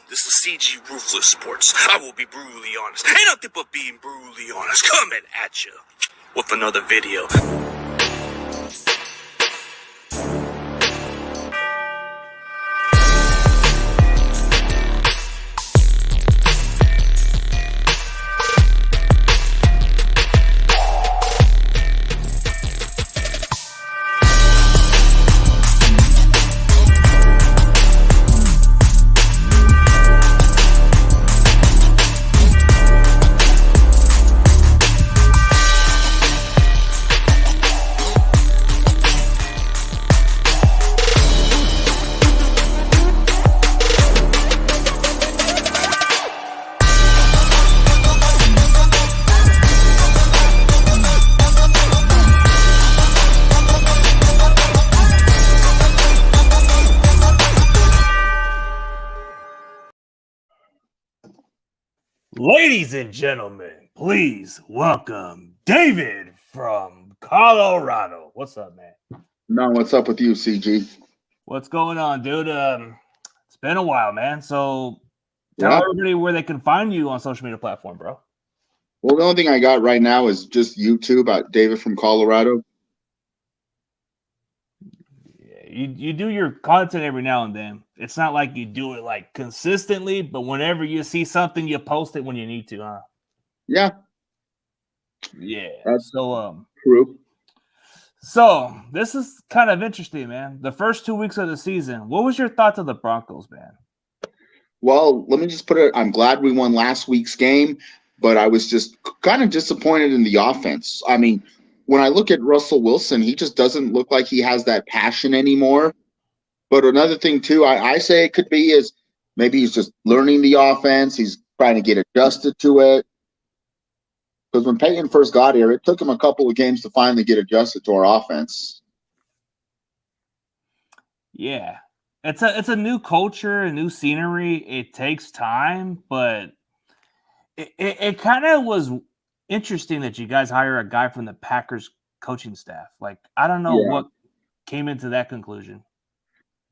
This is CG Ruthless Sports. I will be brutally honest. Ain't nothing but being brutally honest. Coming at you with another video. Ladies and gentlemen, please welcome David from Colorado. What's up, man? No, what's up with you, CG? What's going on, dude? It's been a while, man. So tell everybody where they can find you on social media platform, bro. Well, the only thing I got right now is just YouTube at David from Colorado. You do your content every now and then. It's not like you do it like consistently, but whenever you see something, you post it when you need to, huh? Yeah. Yeah. That's true. So this is kind of interesting, man. The first 2 weeks of the season, what was your thoughts of the Broncos, man? Well, let me just put it. I'm glad we won last week's game, but I was just kind of disappointed in the offense. I mean, when I look at Russell Wilson, he just doesn't look like he has that passion anymore. But another thing, too, I say it could be is maybe he's just learning the offense. He's trying to get adjusted to it. Because when Peyton first got here, it took him a couple of games to finally get adjusted to our offense. Yeah. It's a new culture, a new scenery. It takes time, but it kind of was interesting that you guys hire a guy from the Packers coaching staff. Like, I don't know what came into that conclusion.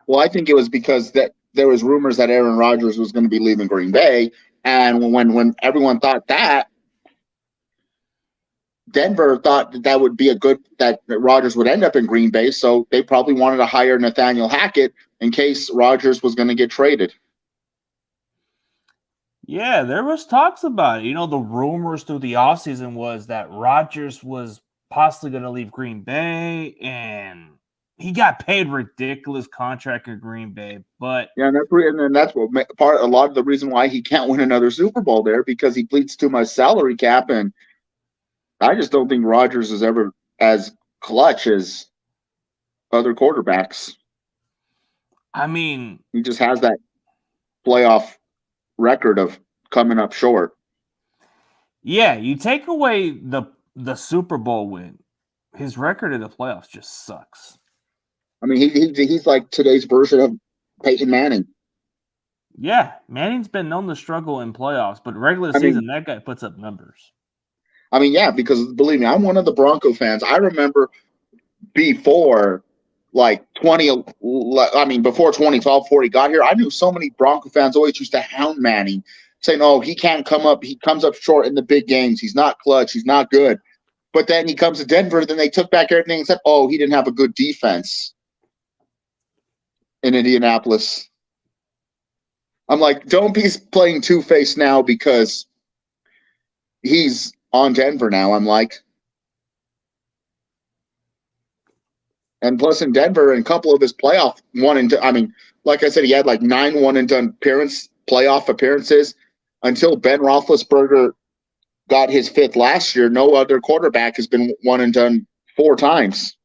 Well, I think it was because that there was rumors that Aaron Rodgers was going to be leaving Green Bay, and when everyone thought that, Denver thought that would be that Rodgers would end up in Green Bay, so they probably wanted to hire Nathaniel Hackett in case Rodgers was going to get traded. Yeah, there was talks about it. You know, the rumors through the offseason was that Rodgers was possibly going to leave Green Bay, and he got paid ridiculous contract in Green Bay. But yeah, and that's what a lot of the reason why he can't win another Super Bowl there, because he bleeds too much salary cap, and I just don't think Rodgers is ever as clutch as other quarterbacks. I mean, he just has that playoff record of coming up short. Yeah, you take away the Super Bowl win, his record in the playoffs just sucks. I mean, he's like today's version of Peyton Manning. Yeah, Manning's been known to struggle in playoffs, but regular season, that guy puts up numbers. I mean, yeah, because believe me, I'm one of the Bronco fans. I remember before before 2012, before he got here, I knew so many Bronco fans always used to hound Manning, saying, oh, he can't come up. He comes up short in the big games. He's not clutch. He's not good. But then he comes to Denver, then they took back everything and said, oh, he didn't have a good defense in Indianapolis. I'm like, don't be playing two-faced now because he's on Denver now. I'm like, and plus in Denver, in a couple of his playoff like I said, he had like 9 one-and-done playoff appearances until Ben Roethlisberger got his 5th last year. No other quarterback has been one and done 4 times.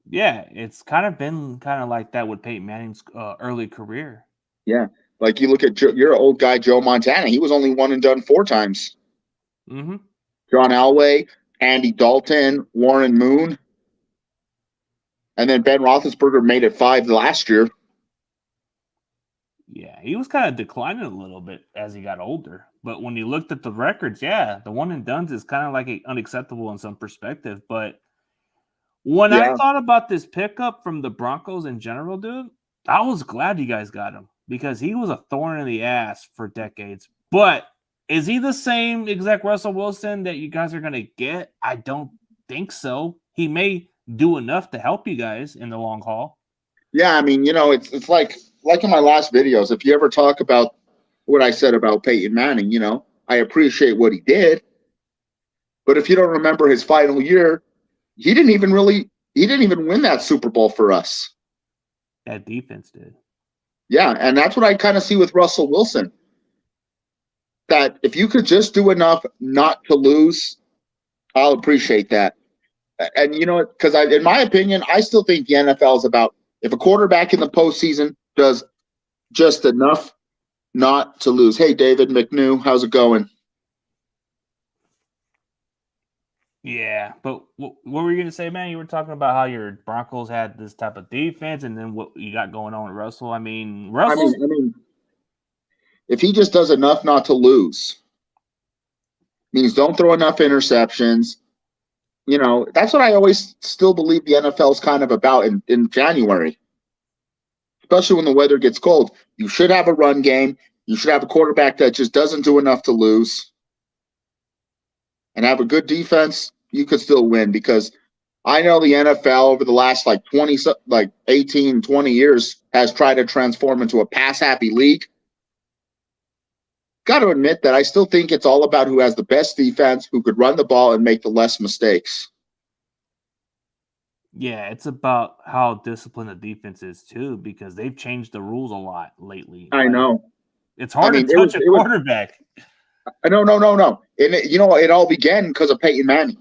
Yeah, it's kind of been like that with Peyton Manning's early career. Yeah, like you look at your old guy Joe Montana. He was only one and done 4 times. Mm-hmm. John Elway, Andy Dalton, Warren Moon, and then Ben Roethlisberger made it 5 last year. Yeah, he was kind of declining a little bit as he got older. But when you looked at the records, yeah, the one and dones is kind of like unacceptable in some perspective. But when I thought about this pickup from the Broncos in general, dude, I was glad you guys got him because he was a thorn in the ass for decades. But is he the same exact Russell Wilson that you guys are going to get? I don't think so. He may do enough to help you guys in the long haul. Yeah, I mean, it's like in my last videos, if you ever talk about what I said about Peyton Manning, I appreciate what he did. But if you don't remember his final year, he didn't even win that Super Bowl for us. That defense did. Yeah, and that's what I kind of see with Russell Wilson. That if you could just do enough not to lose, I'll appreciate that. And because in my opinion, I still think the NFL is about if a quarterback in the postseason does just enough not to lose. Hey, David McNew, how's it going? Yeah, but what were you going to say, man? You were talking about how your Broncos had this type of defense, and then what you got going on with Russell. I mean, if he just does enough not to lose, means don't throw enough interceptions. That's what I always still believe the NFL is kind of about in January, especially when the weather gets cold. You should have a run game. You should have a quarterback that just doesn't do enough to lose and have a good defense. You could still win because I know the NFL over the last 18, 20 years has tried to transform into a pass-happy league. Got to admit that I still think it's all about who has the best defense, who could run the ball and make the less mistakes. Yeah, it's about how disciplined the defense is too, because they've changed the rules a lot lately. I know. It's hard to touch a quarterback. No. It all began because of Peyton Manning.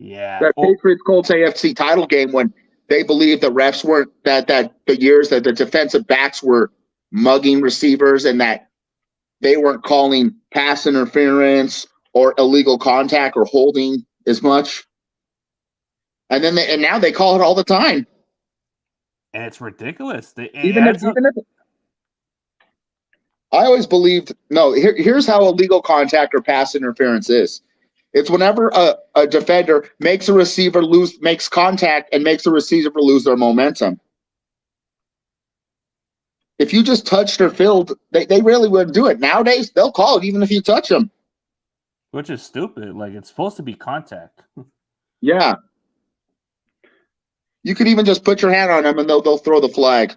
Yeah. That Patriots-Colts AFC title game when they believed the refs weren't that the years that the defensive backs were mugging receivers and that they weren't calling pass interference or illegal contact or holding as much. And now they call it all the time. And it's ridiculous. I always believed, here's how illegal contact or pass interference is. It's whenever a defender makes a receiver makes contact and makes a receiver lose their momentum. If you just touched or filled, they really wouldn't do it. Nowadays, they'll call it even if you touch them. Which is stupid. It's supposed to be contact. Yeah. You could even just put your hand on them and they'll throw the flag.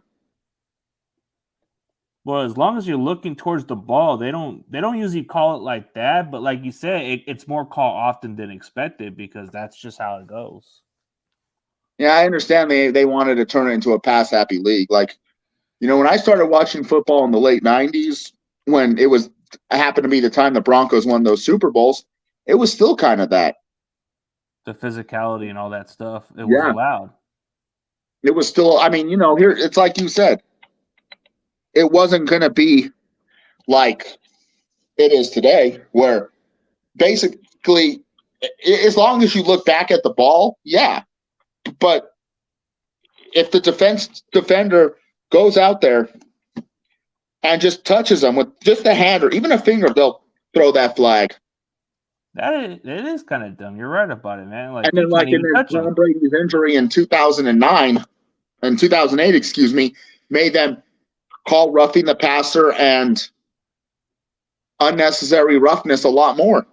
Well, as long as you're looking towards the ball, they don't usually call it like that. But like you said, it's more called often than expected because that's just how it goes. Yeah, I understand they wanted to turn it into a pass-happy league. When I started watching football in the late 90s, when it happened to be the time the Broncos won those Super Bowls, it was still kind of that. The physicality and all that stuff, it was allowed. It was still, here, it's like you said. It wasn't going to be like it is today, where basically, as long as you look back at the ball, yeah. But if the defender goes out there and just touches them with just a hand or even a finger, they'll throw that flag. It is kind of dumb. You're right about it, man. And then, in Tom Brady's injury in 2009 and 2008, made them call roughing the passer and unnecessary roughness a lot more.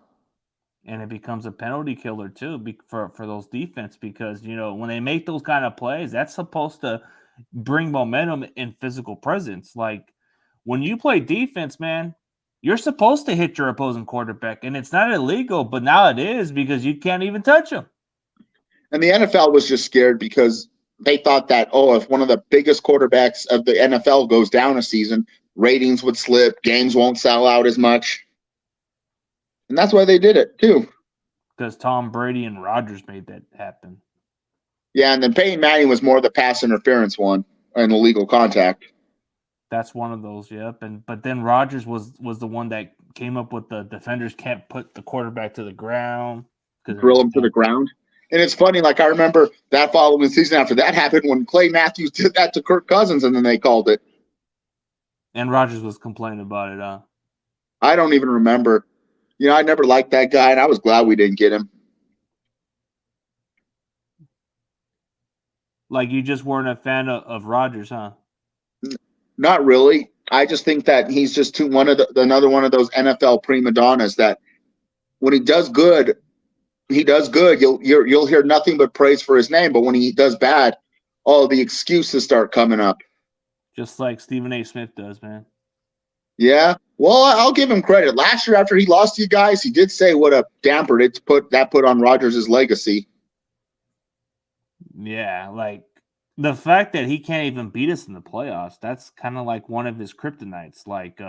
And it becomes a penalty killer too for those defense because when they make those kind of plays, that's supposed to bring momentum and physical presence. Like when you play defense, man, you're supposed to hit your opposing quarterback, and it's not illegal, but now it is because you can't even touch him. And the NFL was just scared because they thought that, if one of the biggest quarterbacks of the NFL goes down a season, ratings would slip, games won't sell out as much. And that's why they did it, too. Because Tom Brady and Rodgers made that happen. Yeah, and then Peyton Manning was more the pass interference one and illegal contact. That's one of those, yep. But then Rodgers was the one that came up with the defenders can't put the quarterback to the ground. Drill him to the ground. And it's funny, I remember that following season after that happened when Clay Matthews did that to Kirk Cousins, and then they called it. And Rodgers was complaining about it, huh? I don't even remember. I never liked that guy, and I was glad we didn't get him. Like you just weren't a fan of Rodgers, huh? Not really. I just think that he's just another one of those NFL prima donnas that when he does good, he does good. You'll hear nothing but praise for his name. But when he does bad, all the excuses start coming up. Just like Stephen A. Smith does, man. Yeah. Well, I'll give him credit. Last year, after he lost to you guys, he did say what a damper it put on Rodgers' legacy. Yeah, like the fact that he can't even beat us in the playoffs, that's kind of like one of his kryptonites. Like,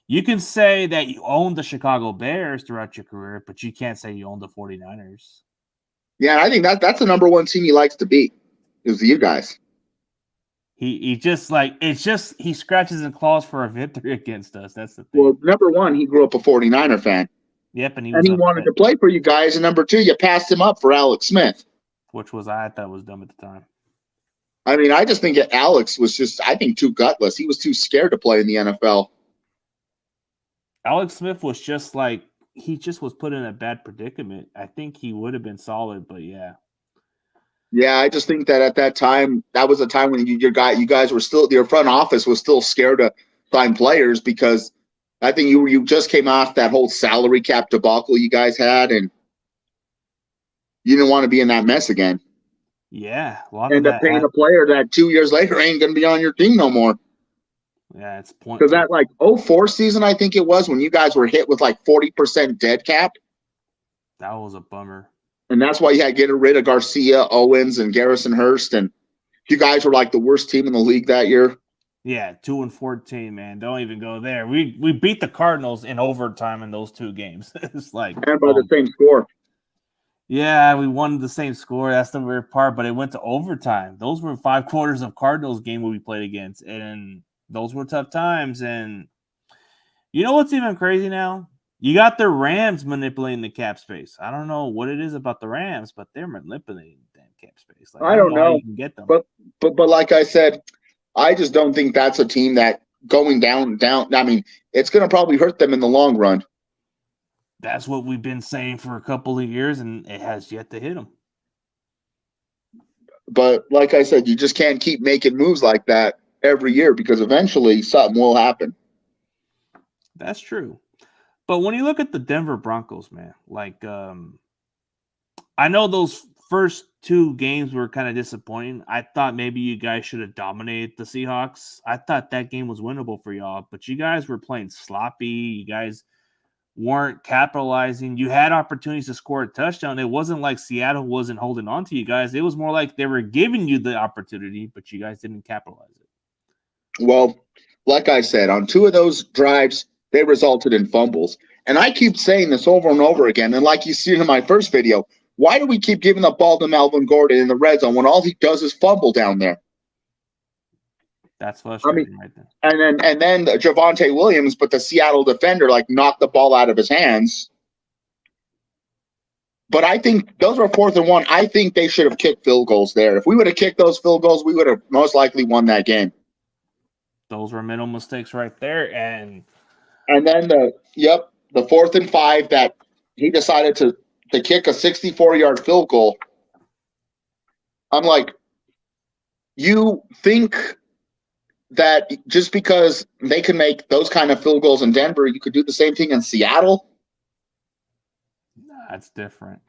you can say that you own the Chicago Bears throughout your career, but you can't say you own the 49ers. Yeah, and I think that's the number one team he likes to beat is you guys. He just like he scratches and claws for a victory against us. That's the thing. Well, number one, he grew up a 49er fan. Yep, and he wanted to play for you guys. And number two, you passed him up for Alex Smith, which I thought was dumb at the time. I mean, I just think that Alex was too gutless. He was too scared to play in the NFL. Alex Smith was just like he just was put in a bad predicament. I think he would have been solid, but yeah. Yeah, I just think that at that time, that was a time when you guys were still, your front office was still scared to sign players because I think you just came off that whole salary cap debacle you guys had, and you didn't want to be in that mess again. Yeah, a lot end of up paying a player that 2 years later ain't going to be on your team no more. Yeah, it's pointless. Because that 2004 season, I think it was, when you guys were hit with 40% dead cap. That was a bummer. And that's why you had to get rid of Garcia, Owens, and Garrison Hurst. And you guys were the worst team in the league that year. Yeah, 2-14, man. Don't even go there. We beat the Cardinals in overtime in those two games. It's like and by the same score. Yeah, we won the same score. That's the weird part. But it went to overtime. Those were 5 quarters of Cardinals game we played against, and those were tough times. And you know what's even crazy now? You got the Rams manipulating the cap space. I don't know what it is about the Rams, but they're manipulating the damn cap space. I don't know. How you can get them. But like I said, I just don't think that's a team that going down. I mean, it's going to probably hurt them in the long run. That's what we've been saying for a couple of years, and it has yet to hit them. But like I said, you just can't keep making moves like that every year because eventually something will happen. That's true. But when you look at the Denver Broncos, man, I know those first 2 games were kind of disappointing. I thought maybe you guys should have dominated the Seahawks. I thought that game was winnable for y'all, but you guys were playing sloppy. You guys weren't capitalizing. You had opportunities to score a touchdown. It wasn't like Seattle wasn't holding on to you guys. It was more like they were giving you the opportunity, but you guys didn't capitalize it. Well, like I said, on 2 of those drives, they resulted in fumbles. And I keep saying this over and over again. And like you see in my first video, why do we keep giving the ball to Melvin Gordon in the red zone when all he does is fumble down there? That's frustrating right there. And then Javonte Williams, but the Seattle defender knocked the ball out of his hands. But I think those were 4th and 1. I think they should have kicked field goals there. If we would have kicked those field goals, we would have most likely won that game. Those were mental mistakes right there. And then the 4th and 5 that he decided to kick a 64-yard field goal. I'm like, you think that just because they can make those kind of field goals in Denver, you could do the same thing in Seattle? That's different.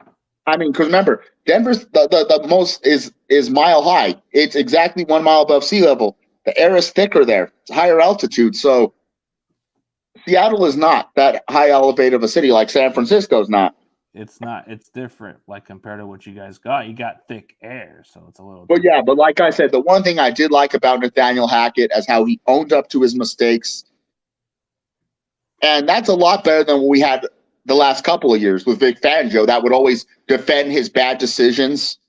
I mean, because remember, Denver's the most is mile high. It's exactly 1 mile above sea level. The air is thicker there. It's higher altitude. So Seattle is not that high elevated of a city like San Francisco's not. It's not. It's different, compared to what you guys got. You got thick air, so it's a little. But yeah, but like I said, the one thing I did like about Nathaniel Hackett is how he owned up to his mistakes, and that's a lot better than what we had the last couple of years with Vic Fangio. That would always defend his bad decisions.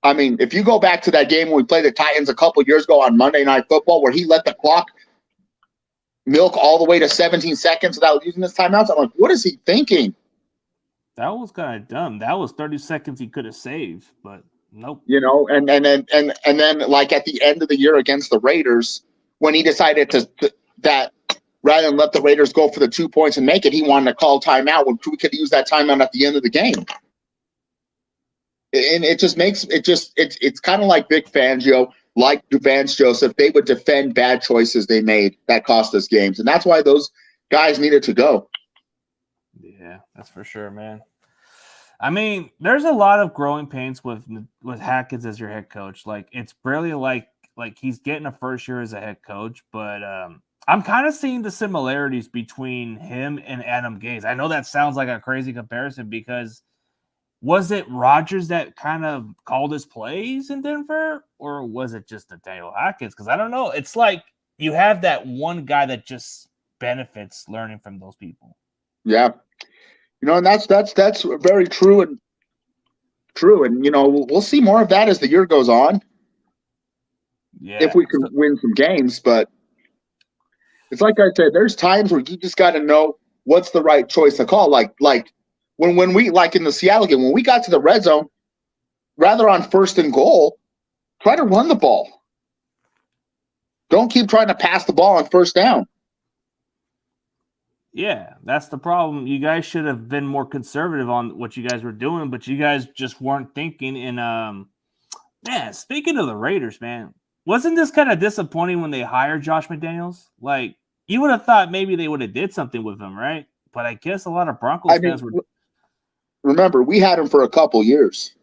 I mean, if you go back to that game when we played the Titans a couple of years ago on Monday Night Football, where he let the clock milk all the way to 17 seconds without using his timeouts, I'm like, what is he thinking? That was kind of dumb. That was 30 seconds he could have saved, but nope. And then at the end of the year against the Raiders, when he decided that rather than let the Raiders go for the 2 points and make it, he wanted to call timeout when we could use that timeout at the end of the game. And it just makes it's kind of like Vic Fangio, like Vance Joseph. They would defend bad choices they made that cost us games, and that's why those guys needed to go. Yeah, that's for sure, man. I mean, there's a lot of growing pains with Hackett as your head coach. Like, it's barely like he's getting a first year as a head coach, but I'm kind of seeing the similarities between him and Adam Gase. I know that sounds like a crazy comparison because was it Rodgers that kind of called his plays in Denver, or was it just Nathaniel Hackett? Because I don't know. It's like you have that one guy that just benefits learning from those people. Yeah. And that's very true, and we'll see more of that as the year goes on. Yeah, if we can win some games, but it's like I said, there's times where you just got to know what's the right choice to call. Like when we like in the Seattle game, when we got to the red zone, rather on 1st and goal, try to run the ball. Don't keep trying to pass the ball on 1st down. Yeah, that's the problem. You guys should have been more conservative on what you guys were doing, but you guys just weren't thinking. And man, speaking of the Raiders, man, wasn't this kind of disappointing when they hired Josh McDaniels? Like, you would have thought maybe they would have did something with him, right? But I guess a lot of Broncos fans were. Remember, we had him for a couple years.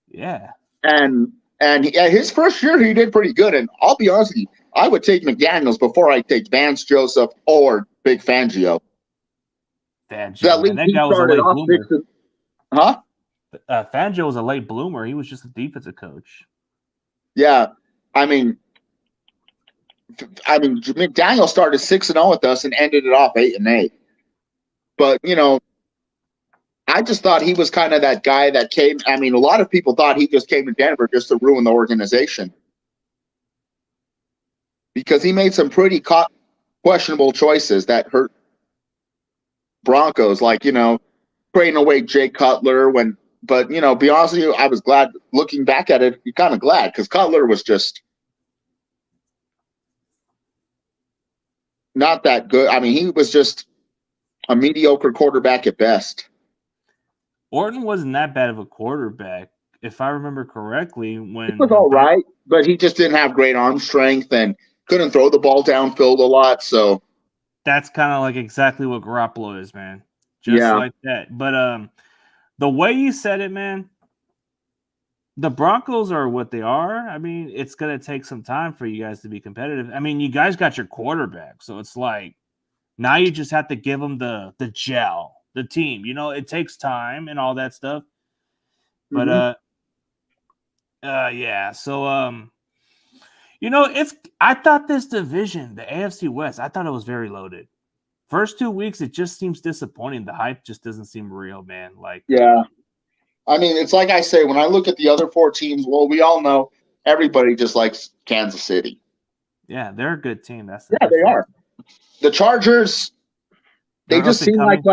Yeah, and his first year he did pretty good. And I'll be honest with you, I would take McDaniels before I take Vance Joseph or Big Fangio. Fangio, that guy was a late bloomer. Huh? Fangio was a late bloomer. He was just a defensive coach. Yeah, I mean, McDaniel started 6-0 with us and ended it off 8-8. But I just thought he was kind of that guy that came. I mean, a lot of people thought he just came to Denver just to ruin the organization because he made some pretty questionable choices that hurt Broncos, like trading away Jay Cutler But be honest with you, I was glad looking back at it. You're kind of glad because Cutler was just not that good. I mean, he was just a mediocre quarterback at best. Orton wasn't that bad of a quarterback, if I remember correctly. When it was all right, but he just didn't have great arm strength and couldn't throw the ball downfield a lot. So that's kind of like exactly what Garoppolo is, man. Just like that. But the way you said it, man, the Broncos are what they are. I mean, it's going to take some time for you guys to be competitive. I mean, you guys got your quarterback, so it's like now you just have to give them the gel, the team. It takes time and all that stuff. But yeah. So I thought this division, the AFC West, I thought it was very loaded. First 2 weeks, it just seems disappointing. The hype just doesn't seem real, man. Like, yeah. I mean, it's like I say, when I look at the other 4 teams, well, we all know everybody just likes Kansas City. Yeah, they're a good team. They are. The Chargers, they just seem like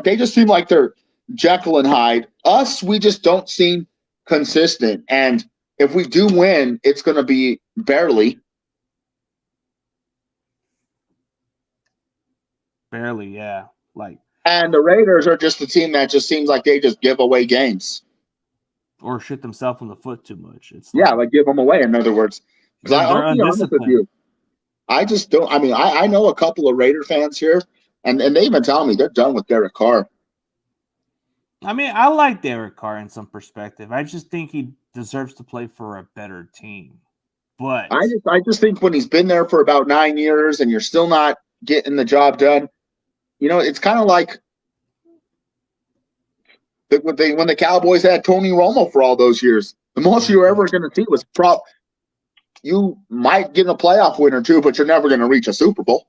they just seem like they're Jekyll and Hyde. Us, we just don't seem consistent. And if we do win, it's going to be barely. Barely, yeah. And the Raiders are just a team that just seems like they just give away games. Or shoot themselves in the foot too much. It's like give them away, in other words. Because I'll be honest with you, I just don't. I mean, I know a couple of Raider fans here, and they even tell me they're done with Derek Carr. I mean, I like Derek Carr in some perspective. I just think he deserves to play for a better team. But I just think when he's been there for about 9 years and you're still not getting the job done, it's kind of like when the Cowboys had Tony Romo for all those years. The most you were ever going to see was you might get a playoff win or two, but you're never going to reach a Super Bowl.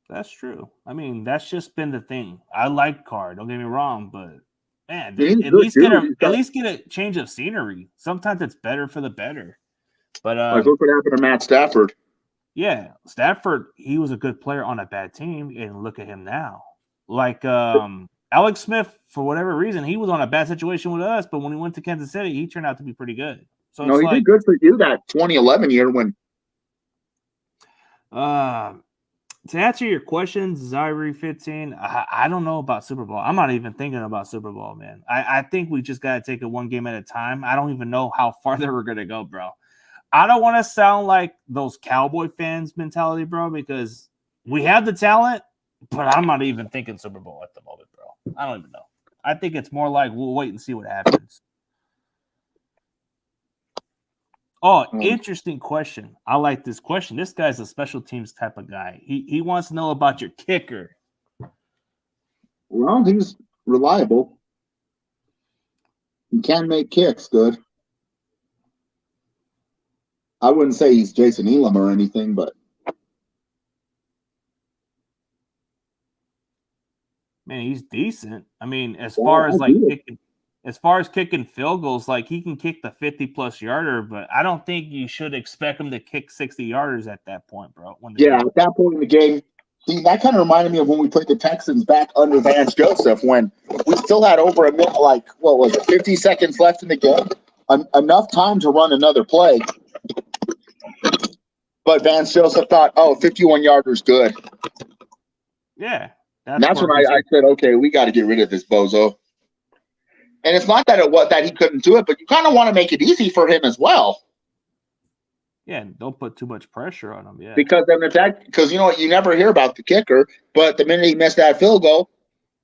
That's true. I mean, that's just been the thing. I like Carr. Don't get me wrong, but man, at least get a change of scenery. Sometimes it's better for the better. But like look what happened to Matt Stafford. Yeah, Stafford, he was a good player on a bad team, and look at him now. Like Alex Smith, for whatever reason, he was on a bad situation with us, but when he went to Kansas City, he turned out to be pretty good. So he did good for you that 2011 year when. to answer your question, Zyrie 15, I don't know about Super Bowl. I'm not even thinking about Super Bowl, man. I think we just got to take it one game at a time. I don't even know how farther we're going to go, bro. I don't want to sound like those Cowboy fans mentality, bro, because we have the talent, but I'm not even thinking Super Bowl at the moment, bro. I don't even know. I think it's more like we'll wait and see what happens. Oh, interesting question. I like this question. This guy's a special teams type of guy. He wants to know about your kicker. Well, he's reliable. He can make kicks good. I wouldn't say he's Jason Elam or anything, but Man, he's decent. I mean, as far as kicking field goals, like he can kick the 50+ yarder, but I don't think you should expect him to kick 60 yarders at that point, bro. At that point in the game, see, that kind of reminded me of when we played the Texans back under Vance Joseph, when we still had over a minute, 50 seconds left in the game, enough time to run another play. But Vance Joseph thought, 51 yarder's good. Yeah. That's when I said, okay, we got to get rid of this bozo. And it's not that he couldn't do it, but you kind of want to make it easy for him as well. Yeah, don't put too much pressure on him. Yeah, because you know what, you never hear about the kicker, but the minute he missed that field goal,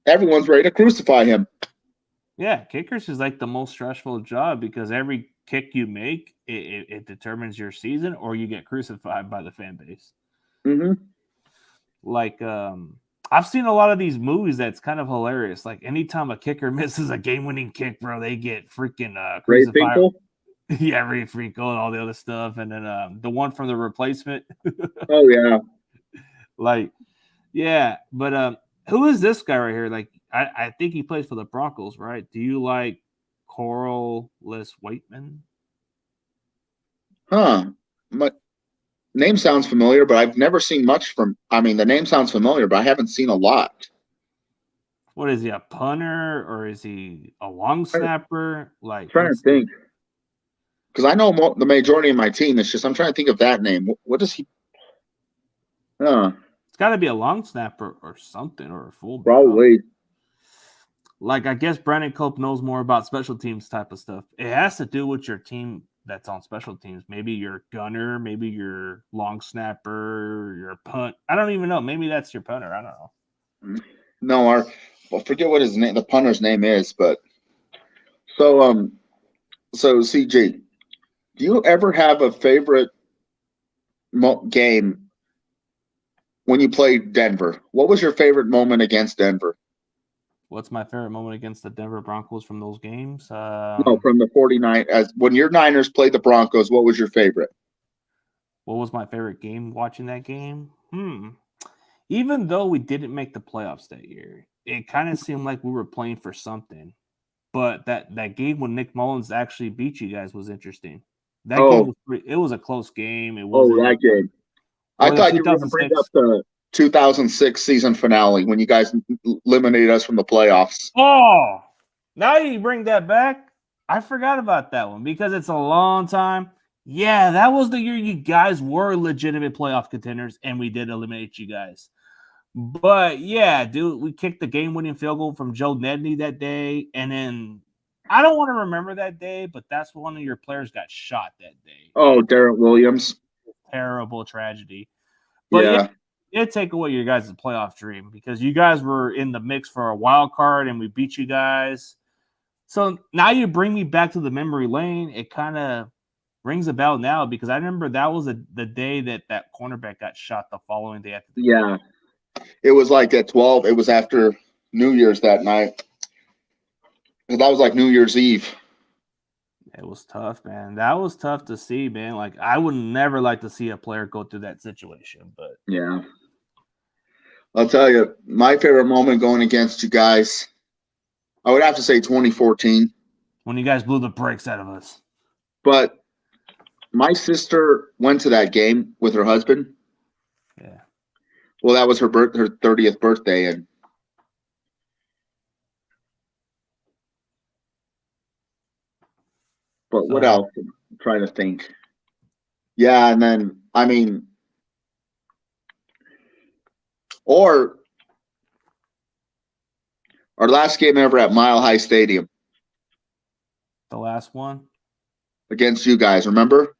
everyone's ready to crucify him. Yeah, kickers is like the most stressful job because every kick you make, it determines your season, or you get crucified by the fan base. Mm-hmm. Like, I've seen a lot of these movies that's kind of hilarious. Like, anytime a kicker misses a game-winning kick, bro, they get freaking crucified. Yeah, Ray Finkel and all the other stuff. And then the one from The Replacement. Oh, yeah. Like, yeah. But who is this guy right here? Like, I think he plays for the Broncos, right? Do you like Corliss Waitman? Huh. My name sounds familiar, but I've never seen much from. I mean, the name sounds familiar, but I haven't seen a lot. What is he, a punter or is he a long snapper? Like, I'm trying to think. Because I know the majority of my team. It's just I'm trying to think of that name. What does he? It's got to be a long snapper or something, or a fullback. Probably. Like, I guess Brandon Cope knows more about special teams type of stuff. It has to do with your team that's on special teams. Maybe your gunner, maybe your long snapper, your punt. I don't even know. Maybe that's your punter. I don't know. No, I forget what his name, the punter's name is, but so CG, do you ever have a favorite game when you played Denver? What was your favorite moment against Denver? What's my favorite moment against the Denver Broncos from those games? No, from the 49ers. When your Niners played the Broncos, what was your favorite? What was my favorite game watching that game? Even though we didn't make the playoffs that year, it kind of seemed like we were playing for something. But that game when Nick Mullins actually beat you guys was interesting. That game was a close game. It was that game. I thought you were going to bring up the 2006 season finale when you guys eliminated us from the playoffs. Oh, now you bring that back. I forgot about that one because it's a long time. Yeah, that was the year you guys were legitimate playoff contenders, and we did eliminate you guys. But yeah, dude, we kicked the game-winning field goal from Joe Nedney that day, and then I don't want to remember that day, but that's when one of your players got shot that day. Oh, Darrell Williams. Terrible tragedy. But yeah, it take away your guys' playoff dream because you guys were in the mix for a wild card and we beat you guys. So now you bring me back to the memory lane. It kind of rings a bell now because I remember that was the day that cornerback got shot the following day after the game. It was like at 12. It was after New Year's that night. That was like New Year's Eve. It was tough, man. That was tough to see, man. Like, I would never like to see a player go through that situation, but yeah. I'll tell you, my favorite moment going against you guys, I would have to say 2014. When you guys blew the brakes out of us. But my sister went to that game with her husband. Yeah. Well, that was her 30th birthday, and but what else? I'm trying to think. Yeah, and then I mean, Or our last game ever at Mile High Stadium The last one? against you guys, remember?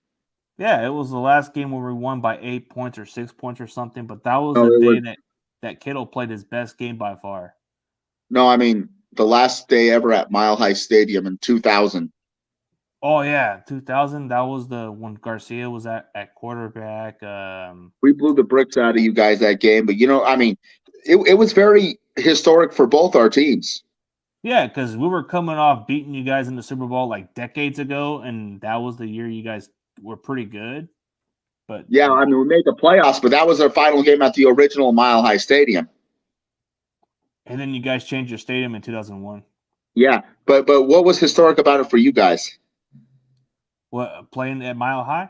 Yeah, it was the last game where we won by 8 points or 6 points or something, but that was No, the it day was that Kittle played his best game by far. no, I mean the last day ever at Mile High Stadium in 2000. Oh yeah, 2000. That was the when Garcia was at quarterback. We blew the bricks out of you guys that game, but I mean, it was very historic for both our teams. Yeah, because we were coming off beating you guys in the Super Bowl like decades ago, and that was the year you guys were pretty good. But Yeah, I mean, we made the playoffs, but that was our final game at the original Mile High Stadium. and then you guys changed your stadium in 2001. Yeah, but what was historic about it for you guys? What, playing at Mile High?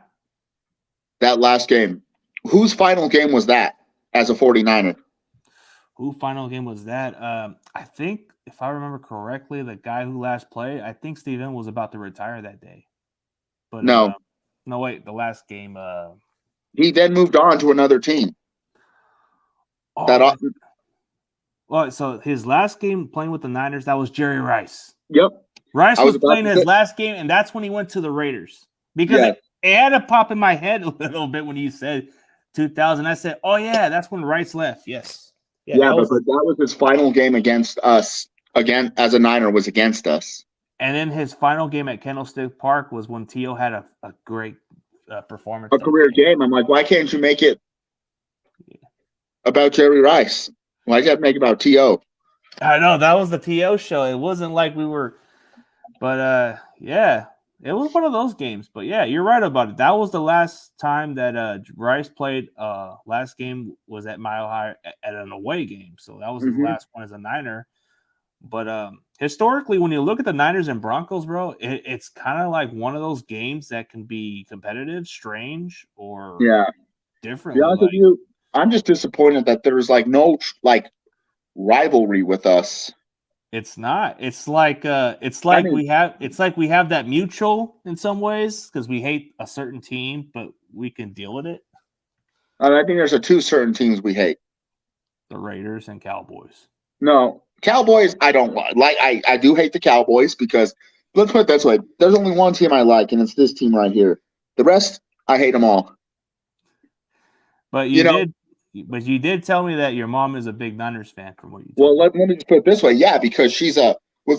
That last game. Whose final game was that as a 49er? Who final game was that? I think if I remember correctly, the guy who last played, I think Steven was about to retire that day. But No. No wait, the last game. He then moved on to another team. Well, so his last game playing with the Niners, that was Jerry Rice. Yep. Rice was playing his last game, and that's when he went to the Raiders. Because it had to pop in my head a little bit when you said 2000. I said, oh, yeah, that's when Rice left. Yes. Yeah, but that was his final game against us. Again, as a Niner, was against us. And then his final game at Candlestick Park was when T.O. had a great performance. A career game. I'm like, why can't you make it about Jerry Rice? Why'd you have to make it about T.O.? I know, that was the T.O. show. It wasn't like we were – but, yeah, it was one of those games. But, yeah, you're right about it. That was the last time that Rice played. Last game was at Mile High at an away game. So that was his last one as a Niner. But historically, when you look at the Niners and Broncos, bro, it's kind of like one of those games that can be competitive, strange, or different. To be honest with you, I'm just disappointed that there's like no rivalry with us. It's not. It's like we have that mutual in some ways because we hate a certain team, but we can deal with it. I think there's two certain teams we hate: the Raiders and Cowboys. No. Cowboys, I don't like. I do hate the Cowboys because, let's put it this way, there's only one team I like, and it's this team right here. The rest, I hate them all. But you did tell me that your mom is a big Niners fan from what you told me. Well, let me just put it this way. Yeah, because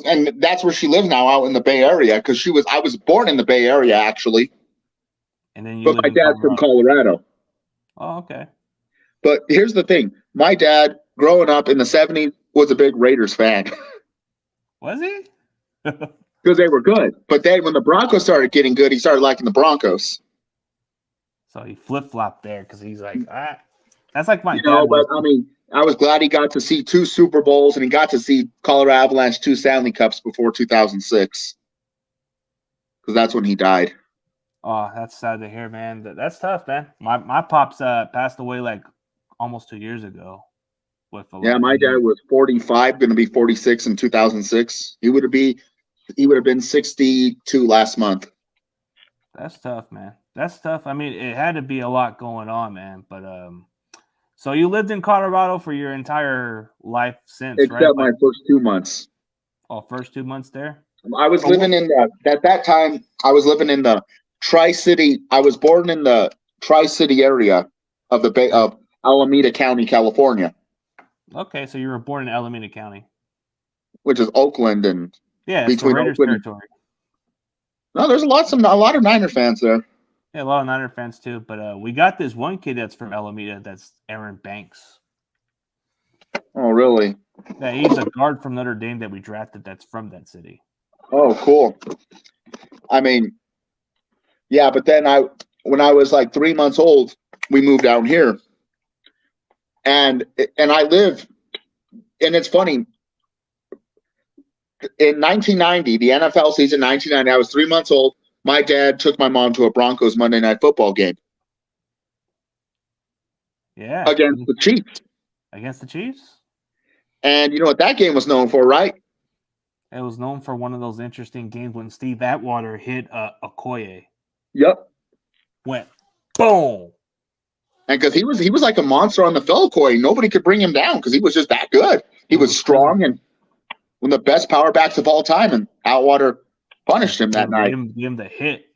and that's where she lives now, out in the Bay Area, because I was born in the Bay Area, actually. And then but my dad's from Colorado. Oh, okay. But here's the thing. My dad, growing up in the 70s, was a big Raiders fan. Was he? Because they were good. But then when the Broncos started getting good, he started liking the Broncos. So he flip-flopped there because he's like, that's like my dad. But I mean, I was glad he got to see 2 Super Bowls and he got to see Colorado Avalanche 2 Stanley Cups before 2006. Because that's when he died. Oh, that's sad to hear, man. That's tough, man. My pops passed away like almost 2 years ago. My dad was 45, going to be 46 in 2006. He would have been 62 last month. That's tough, man. That's tough. I mean, it had to be a lot going on, man. But so you lived in Colorado for your entire life since, except right? my first 2 months. Oh, first 2 months there? I was living at that time, I was living in the Tri-City. I was born in the Tri-City area of the Bay of Alameda County, California. Okay, so you were born in Alameda County, which is Oakland and between Raiders territory. No, there's a lot of Niner fans there. Yeah, a lot of Niner fans too. But we got this one kid that's from Alameda. That's Aaron Banks. Oh, really? Yeah, he's a guard from Notre Dame that we drafted. That's from that city. Oh, cool. I mean, yeah, but then when I was like 3 months old, we moved down here. And I live, and it's funny, in 1990, the NFL season 1990, I was 3 months old. My dad took my mom to a Broncos Monday Night Football game. Yeah. Against the Chiefs. Against the Chiefs? And you know what that game was known for, right? It was known for one of those interesting games when Steve Atwater hit Okoye. Yep. Went boom. And because he was like a monster on the Philcoy, nobody could bring him down because he was just that good. He was strong and one of the best power backs of all time, and Atwater punished him that night. Give him the hit.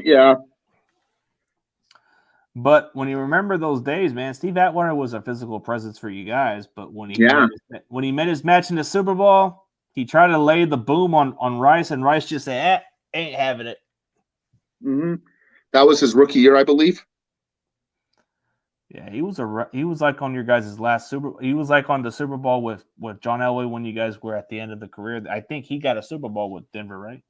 Yeah. But when you remember those days, man, Steve Atwater was a physical presence for you guys. But when he met his match in the Super Bowl, he tried to lay the boom on Rice, and Rice just said, ain't having it. Mm-hmm. That was his rookie year, I believe. Yeah, he was like on your guys' last he was like on the Super Bowl with John Elway when you guys were at the end of the career. I think he got a Super Bowl with Denver, right?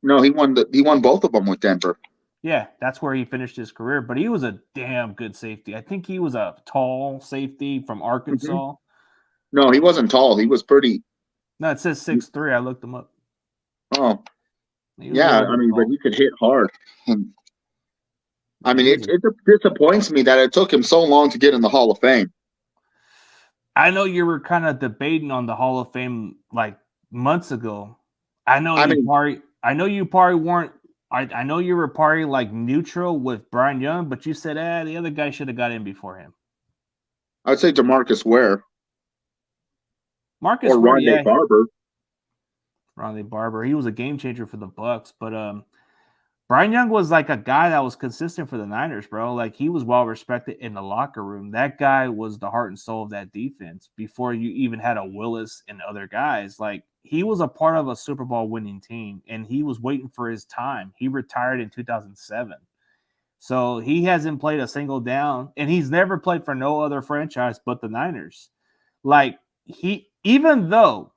No, he won both of them with Denver. Yeah, that's where he finished his career, but he was a damn good safety. I think he was a tall safety from Arkansas. Mm-hmm. No, he wasn't tall. He was pretty. No, it says 6'3". I looked him up. Oh. Yeah, I mean, but he could hit hard. I mean, it disappoints me that it took him so long to get in the Hall of Fame. I know you were kind of debating on the Hall of Fame like months ago. I know you probably weren't. I know you were probably like neutral with Brian Young, but you said, the other guy should have got in before him. I'd say DeMarcus Ware. Marcus or Ware, Rondé Barber. Rondé Barber. He was a game changer for the Bucks, but Brian Young was like a guy that was consistent for the Niners, bro. Like he was well respected in the locker room. That guy was the heart and soul of that defense before you even had a Willis and other guys. Like he was a part of a Super Bowl winning team, and he was waiting for his time. He retired in 2007. So he hasn't played a single down, and he's never played for no other franchise but the Niners. Like even though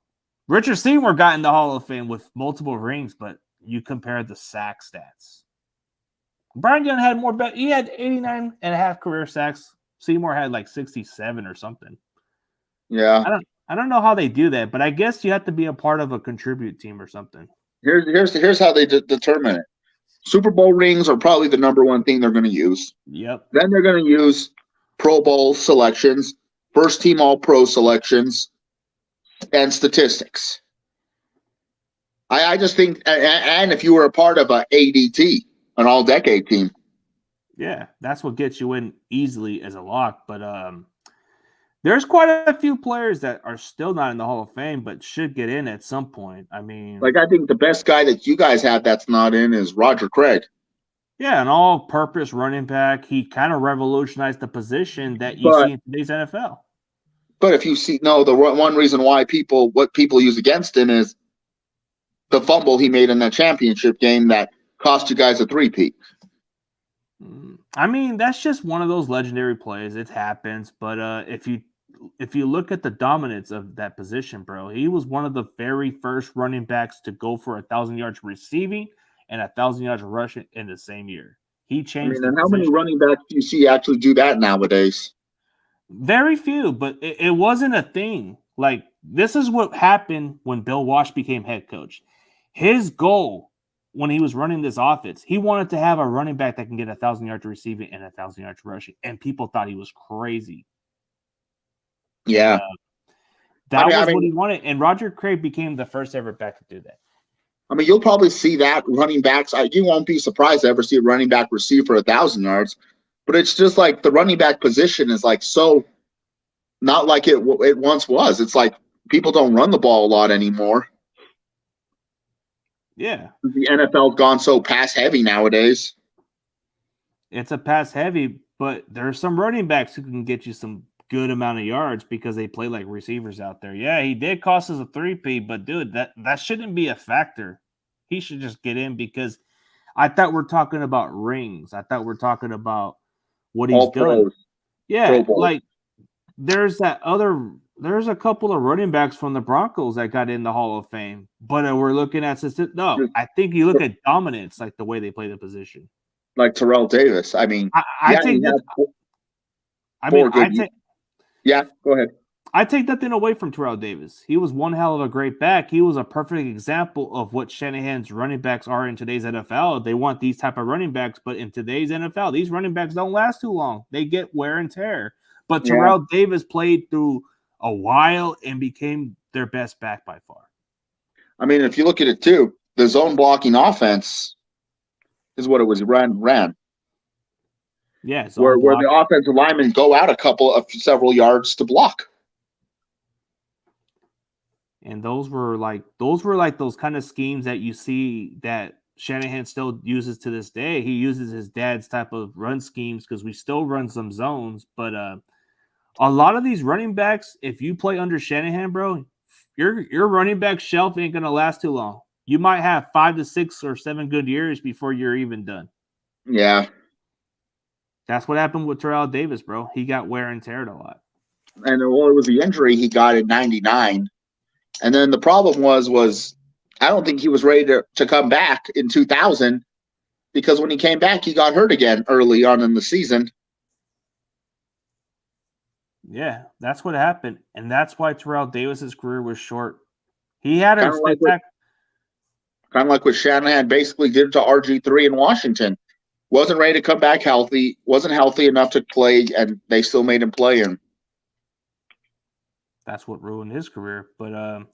Richard Seymour got in the Hall of Fame with multiple rings, but you compare the sack stats. Brian Young had more, he had 89 and a half career sacks. Seymour had like 67 or something. Yeah. I don't know how they do that, but I guess you have to be a part of a contribute team or something. Here's how they determine it. Super Bowl rings are probably the number one thing they're going to use. Yep. Then they're going to use Pro Bowl selections, first team All-Pro selections, and statistics. I just think, and if you were a part of an ADT, an all-decade team. Yeah, that's what gets you in easily as a lock. But there's quite a few players that are still not in the Hall of Fame, but should get in at some point. I mean, like I think the best guy that you guys have that's not in is Roger Craig. Yeah, an all-purpose running back. He kind of revolutionized the position that you see in today's NFL. But if you see, the one reason why people use against him is the fumble he made in that championship game that cost you guys a three-peat. I mean, that's just one of those legendary plays. It happens. But if you look at the dominance of that position, bro, he was one of the very first running backs to go for 1,000 yards receiving and 1,000 yards rushing in the same year. He changed. And how many running backs do you see actually do that nowadays? Very few, but it wasn't a thing. Like, this is what happened when Bill Walsh became head coach. His goal when he was running this offense, he wanted to have a running back that can get 1,000 yards receiving and 1,000 yards rushing, and people thought he was crazy. Yeah. That was what he wanted, and Roger Craig became the first ever back to do that. I mean, you'll probably see that running backs. You won't be surprised to ever see a running back receive for 1,000 yards, but it's just like the running back position is like so not like it once was. It's like people don't run the ball a lot anymore. Yeah. The NFL's gone so pass heavy nowadays. It's a pass heavy, but there's some running backs who can get you some good amount of yards because they play like receivers out there. Yeah, he did cost us a 3P, but dude, that shouldn't be a factor. He should just get in because I thought we're talking about rings. I thought we're talking about what he's done. Yeah, like there's a couple of running backs from the Broncos that got in the Hall of Fame, but we're looking at I think you look at dominance, like the way they play the position. Like Terrell Davis. I mean, yeah, go ahead. I take nothing away from Terrell Davis. He was one hell of a great back. He was a perfect example of what Shanahan's running backs are in today's NFL. They want these type of running backs, but in today's NFL, these running backs don't last too long. They get wear and tear. But Terrell Davis played through a while and became their best back by far. I mean, if you look at it too, the zone blocking offense is what it was ran. Yeah, where zone block. the offensive linemen go out several yards to block. And those were like those kind of schemes that you see that Shanahan still uses to this day. He uses his dad's type of run schemes because we still run some zones, but a lot of these running backs, if you play under Shanahan, bro, your running back shelf ain't gonna last too long. You might have 5 to 6 or 7 good years before you're even done. Yeah. That's what happened with Terrell Davis, bro. He got wear and teared a lot. And it was the injury he got in 99. And then the problem was I don't think he was ready to come back in 2000 because when he came back, he got hurt again early on in the season. Yeah, that's what happened. And that's why Terrell Davis's career was short. He had a spectacular. Kind of like what Shanahan basically did to RG3 in Washington. Wasn't ready to come back healthy, wasn't healthy enough to play, and they still made him play. And that's what ruined his career. But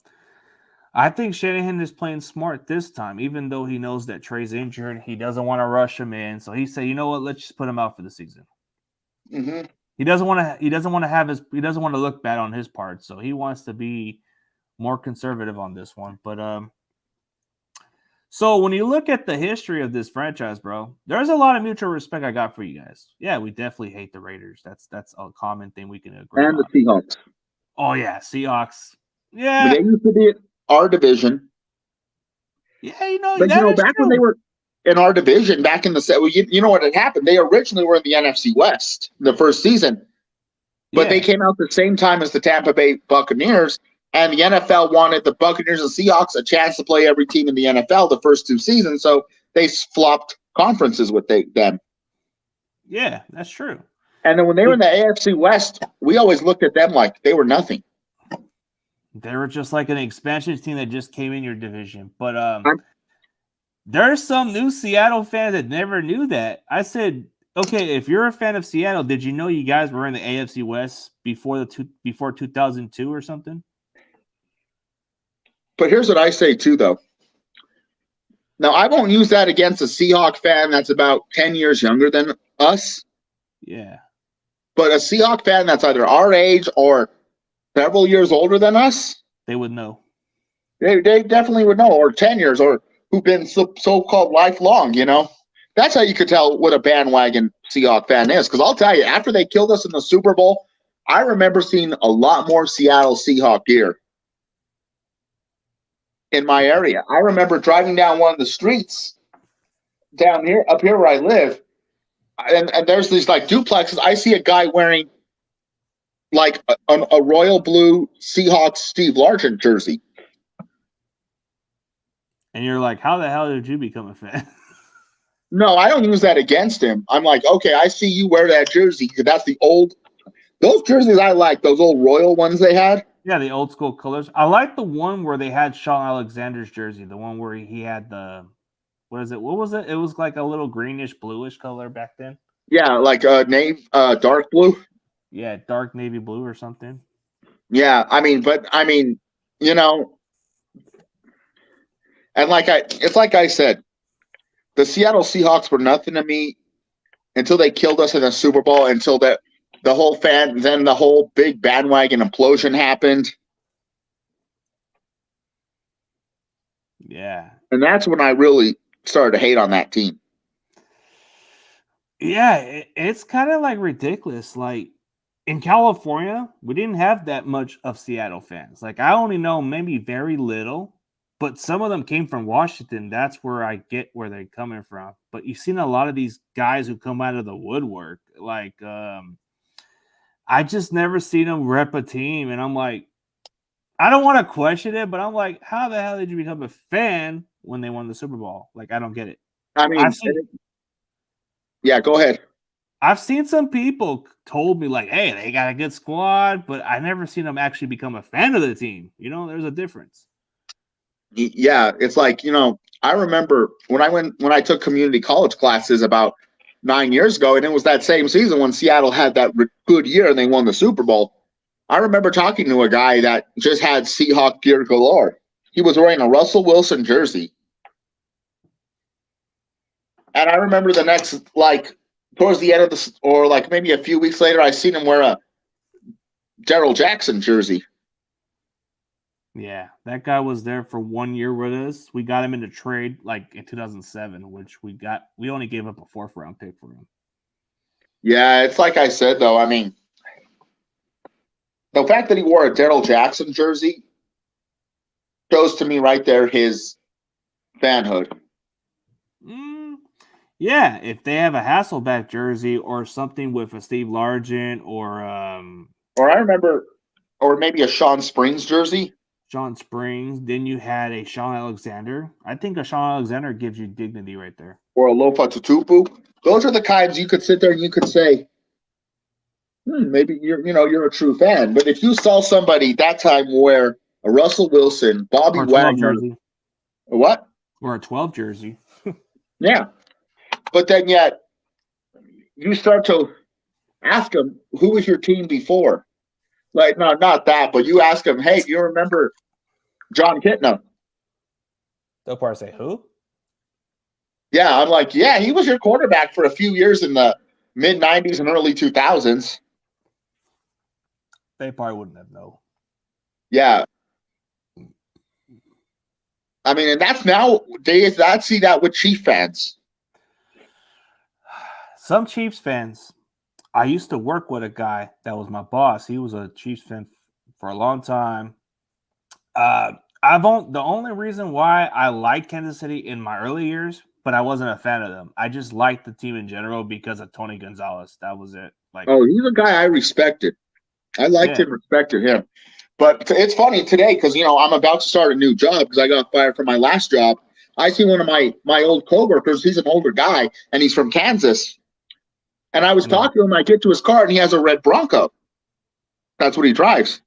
I think Shanahan is playing smart this time, even though he knows that Trey's injured. He doesn't want to rush him in. So he said, you know what, let's just put him out for the season. Mm-hmm. He doesn't want to look bad on his part. So he wants to be more conservative on this one. But so when you look at the history of this franchise, bro, there's a lot of mutual respect I got for you guys. Yeah, we definitely hate the Raiders. That's a common thing we can agree on. And the Seahawks. Oh yeah, Seahawks. Yeah, but they used to be our division. Yeah, but back true. when they were in our division, back in the you know what had happened? They originally were in the NFC West the first season, but they came out the same time as the Tampa Bay Buccaneers. And the NFL wanted the Buccaneers and Seahawks a chance to play every team in the NFL the first 2 seasons, so they flopped conferences with them. Yeah, that's true. And then when they were in the AFC West, we always looked at them like they were nothing. They were just like an expansion team that just came in your division. But there's some new Seattle fans that never knew that. I said, okay, if you're a fan of Seattle, did you know you guys were in the AFC West before 2002 or something? But here's what I say, too, though. Now, I won't use that against a Seahawk fan that's about 10 years younger than us. Yeah. But a Seahawk fan that's either our age or several years older than us. They would know. They definitely would know, or 10 years, or who've been so-called lifelong, That's how you could tell what a bandwagon Seahawk fan is. Because I'll tell you, after they killed us in the Super Bowl, I remember seeing a lot more Seattle Seahawk gear in my area. I remember driving down one of the streets up here where I live, and there's these like duplexes. I see a guy wearing like a royal blue Seahawks Steve Largent jersey. And you're like, how the hell did you become a fan? No, I don't use that against him. I'm like, okay, I see you wear that jersey. That's those jerseys I like, those old royal ones they had. Yeah, the old school colors. I like the one where they had Shaun Alexander's jersey, the one where he had the, what is it? What was it? It was like a little greenish, bluish color back then. Yeah, like dark blue. Yeah, dark navy blue or something. Yeah, and it's like I said, the Seattle Seahawks were nothing to me until they killed us in the Super Bowl, until the whole big bandwagon implosion happened. Yeah. And that's when I really started to hate on that team. Yeah, it's kind of like ridiculous. Like in California, we didn't have that much of Seattle fans. Like I only know maybe very little, but some of them came from Washington. That's where I get where they're coming from. But you've seen a lot of these guys who come out of the woodwork. Like I just never seen them rep a team. And I'm like, I don't want to question it, but I'm like, how the hell did you become a fan when they won the Super Bowl? Like, I don't get it. Yeah, go ahead. I've seen some people told me like, hey, they got a good squad, but I never seen them actually become a fan of the team. There's a difference. Yeah, it's like, I remember when I took community college classes about 9 years ago, and it was that same season when Seattle had that good year and they won the Super Bowl. I remember talking to a guy that just had Seahawk gear galore. He was wearing a Russell Wilson jersey. And I remember the next towards the end of the, or like maybe a few weeks later, I seen him wear a Daryl Jackson jersey. Yeah, that guy was there for 1 year with us. We got him in a trade like in 2007, which we only gave up a 4th-round pick for him. Yeah, it's like I said though. I mean, the fact that he wore a Daryl Jackson jersey shows to me right there his fanhood. Yeah, if they have a Hasselback jersey or something with a Steve Largent or I remember, or maybe a Sean Springs jersey. Sean Springs, then you had a Sean Alexander. I think a Sean Alexander gives you dignity right there. Or a Lofa Tutupu. Those are the kinds you could sit there and you could say, maybe you're a true fan. But if you saw somebody that time wear a Russell Wilson, Bobby Wagner, jersey. What? Or a 12 jersey. Yeah. But then yet you start to ask them, who was your team before? Like, no, not that, but you ask them, hey, do you remember John Kitna? They'll probably say, who? Yeah, I'm like, yeah, he was your quarterback for a few years in the mid-'90s and early 2000s. They probably wouldn't have known. Yeah. I mean, and that's nowadays, I see that with Chief fans. Some Chiefs fans, I used to work with a guy that was my boss. He was a Chiefs fan for a long time. The only reason why I liked Kansas City in my early years, but I wasn't a fan of them. I just liked the team in general because of Tony Gonzalez. That was it. Like, oh, he's a guy I respected. I liked him, respected him. But it's funny today because, I'm about to start a new job because I got fired from my last job. I see one of my old coworkers. He's an older guy, and he's from Kansas. And I was talking to him. I get to his car, and he has a red Bronco. That's what he drives.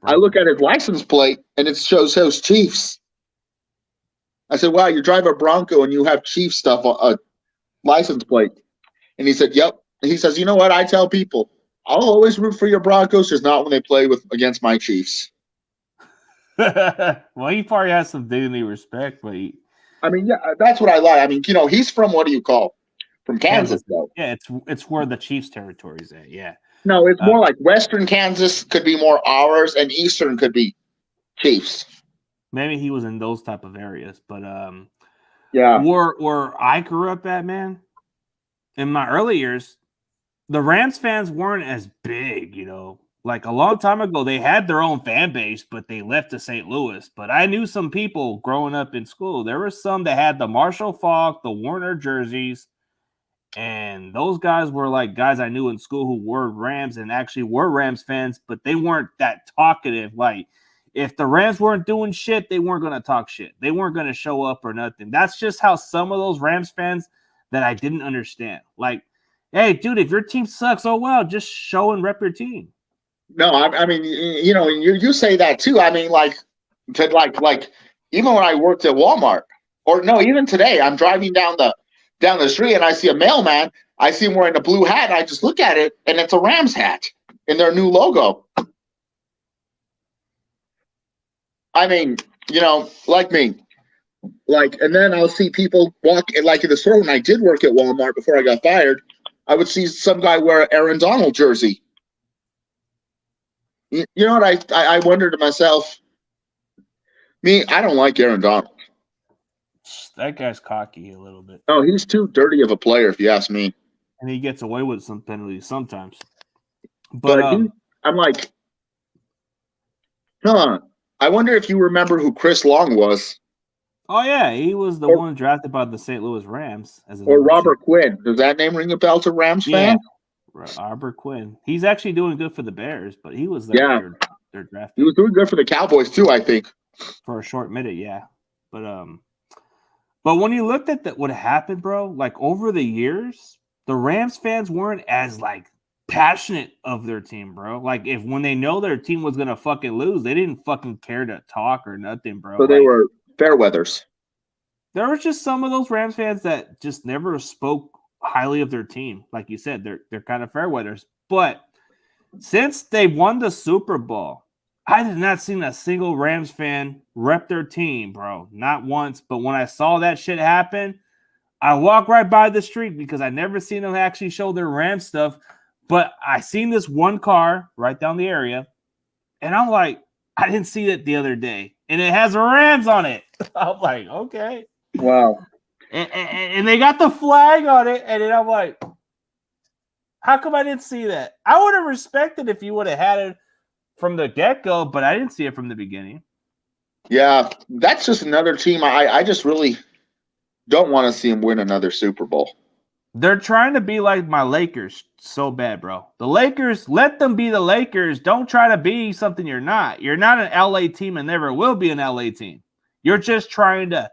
I look at his license plate, and it shows Chiefs. I said, wow, you drive a Bronco, and you have Chiefs stuff on a license plate. And he said, yep. And he says, you know what? I tell people, I'll always root for your Broncos, just not when they play against my Chiefs. Well, he probably has some dignity, respect, but I mean, yeah, that's what I like. I mean, he's from what do you call? From Kansas, though. Yeah, it's where the Chiefs' territory is at. Yeah. No, it's more like Western Kansas could be more ours, and Eastern could be Chiefs. Maybe he was in those type of areas, but yeah. Where I grew up at, man, in my early years, the Rams fans weren't as big, Like a long time ago, they had their own fan base, but they left to St. Louis. But I knew some people growing up in school. There were some that had the Marshall Faulk, the Warner jerseys, and those guys were like guys I knew in school who were Rams and actually were Rams fans, but they weren't that talkative. Like, if the Rams weren't doing shit, they weren't going to talk shit. They weren't going to show up or nothing. That's just how some of those Rams fans that I didn't understand. Like, hey, dude, if your team sucks, oh well, just show and rep your team. No, I mean, you say that too. I mean, like even when I worked at Walmart, or no, even today, I'm driving down the street and I see a mailman. I see him wearing a blue hat. I just look at it, and it's a Rams hat in their new logo. I mean, like me. Like, and then I'll see people walk like in the store when I did work at Walmart before I got fired. I would see some guy wear an Aaron Donald jersey. You know what? I wonder to myself, I don't like Aaron Donald. That guy's cocky a little bit. Oh, he's too dirty of a player, if you ask me. And he gets away with some penalties sometimes. But I'm like, I wonder if you remember who Chris Long was. Oh, yeah. He was the one drafted by the St. Louis Rams. Or Robert Quinn. Does that name ring a bell to Rams fans? Robert Quinn. He's actually doing good for the Bears, but he was their draft. He was doing good for the Cowboys, too, I think. For a short minute, yeah. But when you looked at what happened, bro, like over the years, the Rams fans weren't as like passionate of their team, bro. Like when they know their team was gonna fucking lose, they didn't fucking care to talk or nothing, bro. So they were fair weathers. There was just some of those Rams fans that just never spoke highly of their team. Like you said, they're kind of fair weathers. But since they won the Super Bowl, I did not see a single Rams fan rep their team, bro. Not once. But when I saw that shit happen, I walk right by the street because I never seen them actually show their Ram stuff. But I seen this one car right down the area, and I'm like, I didn't see it the other day, and it has Rams on it. I'm like, okay. Wow. And they got the flag on it, and then I'm like, how come I didn't see that? I would have respected if you would have had it from the get-go, but I didn't see it from the beginning. Yeah, that's just another team. I just really don't want to see them win another Super Bowl. They're trying to be like my Lakers so bad, bro. The Lakers, let them be the Lakers. Don't try to be something you're not. You're not an LA team and never will be an LA team. You're just trying to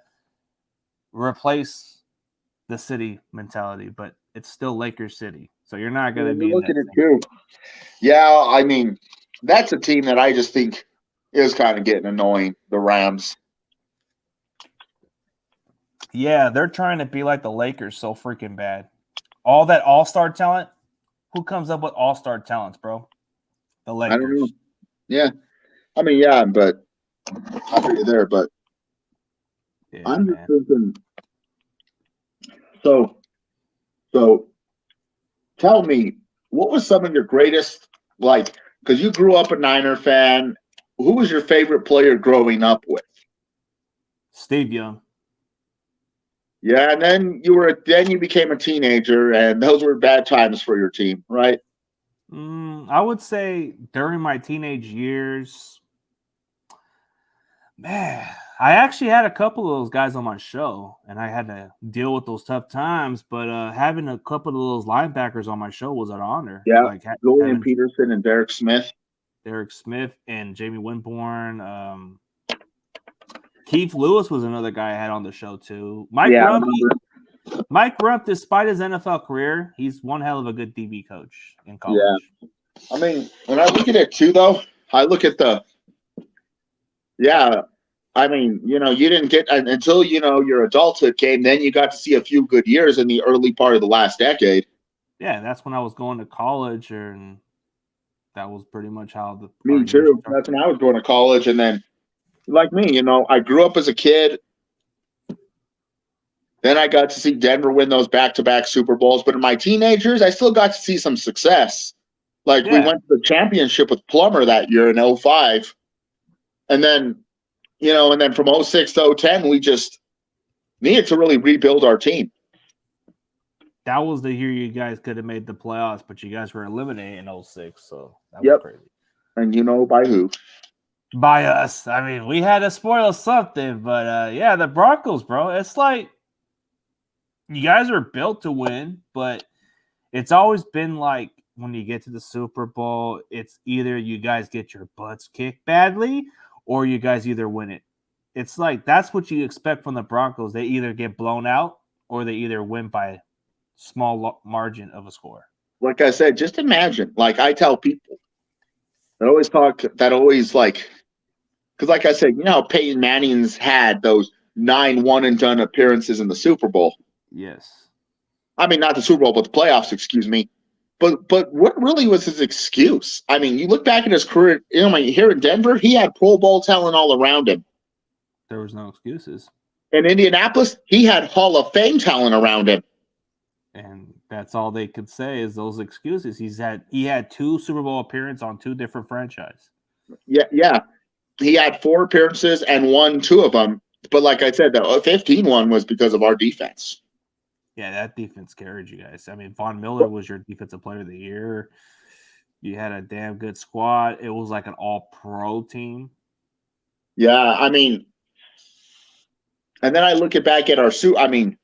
replace the city mentality, but it's still Lakers City. So you're not going to be looking at too. Yeah, I mean, that's a team that I just think is kind of getting annoying, the Rams. Yeah, they're trying to be like the Lakers so freaking bad. All that all-star talent, who comes up with all-star talents, bro? The Lakers. I don't know. Yeah. I mean, yeah, but I hear you there, but yeah, I'm just thinking. So tell me, what was some of your greatest, like, because you grew up a Niner fan, who was your favorite player growing up with? Steve Young. Yeah, and then you became a teenager, and those were bad times for your team, right? I would say during my teenage years, man, I actually had a couple of those guys on my show, and I had to deal with those tough times. But having a couple of those linebackers on my show was an honor. Yeah, like Julian Peterson and Derek Smith. Derek Smith and Jamie Winborn. Keith Lewis was another guy I had on the show too. Mike Rump, despite his NFL career, he's one hell of a good DB coach in college. Yeah. I mean, when I look at it too, though, I look at I mean, you didn't get until, your adulthood came, then you got to see a few good years in the early part of the last decade. Yeah, that's when I was going to college, and that was pretty much how Me too. That's when I was going to college, and then, like me, I grew up as a kid. Then I got to see Denver win those back-to-back Super Bowls. But in my teenagers, I still got to see some success. Like, we went to the championship with Plummer that year in 2005. And then, from 2006 to 2010, we just needed to really rebuild our team. That was the year you guys could have made the playoffs, but you guys were eliminated in 2006. So that was crazy. And by who? By us. I mean, we had to spoil something, but the Broncos, bro. It's like you guys are built to win, but it's always been like when you get to the Super Bowl, it's either you guys get your butts kicked badly or you guys either win it. It's like that's what you expect from the Broncos. They either get blown out or they either win by small margin of a score. Like I said, just imagine. Like I tell people because like I said, Peyton Manning's had those 9 one-and-done appearances in the Super Bowl. Yes. I mean, not the Super Bowl, but the playoffs, excuse me. But what really was his excuse? I mean, you look back at his career, here in Denver, he had Pro Bowl talent all around him. There was no excuses. In Indianapolis, he had Hall of Fame talent around him. And that's all they could say is those excuses. He had 2 Super Bowl appearances on 2 different franchises. Yeah. He had 4 appearances and won 2 of them. But like I said, the 15 one was because of our defense. Yeah, that defense carried you guys. I mean, Von Miller was your defensive player of the year. You had a damn good squad. It was like an all-pro team. Yeah, I mean, and then I look back at our suit. I mean,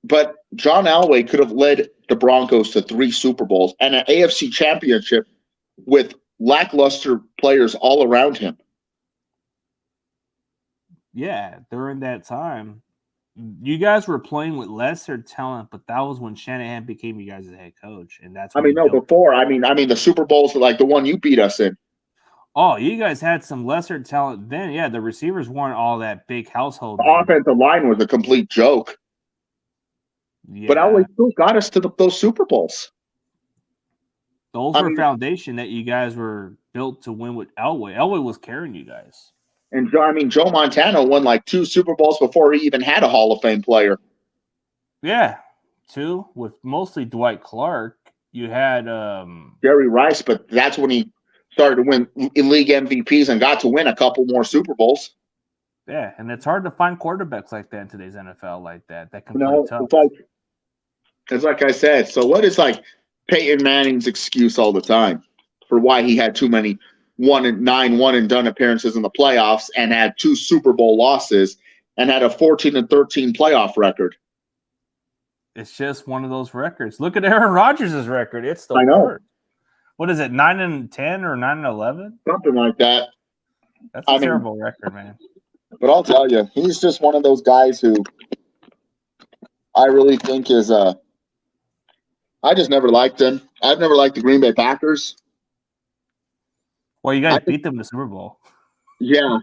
but John Elway could have led the Broncos to 3 Super Bowls and an AFC championship with lackluster players all around him. Yeah, during that time, you guys were playing with lesser talent, but that was when Shanahan became you guys' head coach, and that's. Before. I mean, the Super Bowls like the one you beat us in. Oh, you guys had some lesser talent then. Yeah, the receivers weren't all that big household. The offensive line was a complete joke. Yeah. But Elway still got us to those Super Bowls. Those were foundation that you guys were built to win with Elway. Elway was carrying you guys. And Joe Montana won like 2 Super Bowls before he even had a Hall of Fame player. Yeah, 2 with mostly Dwight Clark. You had Jerry Rice, but that's when he started to win league MVPs and got to win a couple more Super Bowls. yeah, and it's hard to find quarterbacks like that in today's NFL like that can You play know, tough. it's like I said. So what is like Peyton Manning's excuse all the time for why he had too many 1-9 one and done appearances in the playoffs and had 2 Super Bowl losses and had a 14-13 playoff record? It's just one of those records. Look at Aaron Rodgers' record. It's the I know. worst. What is it, 9-10 or 9-11? Something like that. That's a terrible record, man. But I'll tell you, he's just one of those guys who I really think is I just never liked him. I've never liked the Green Bay Packers. Well, you guys beat them in the Super Bowl. Yeah,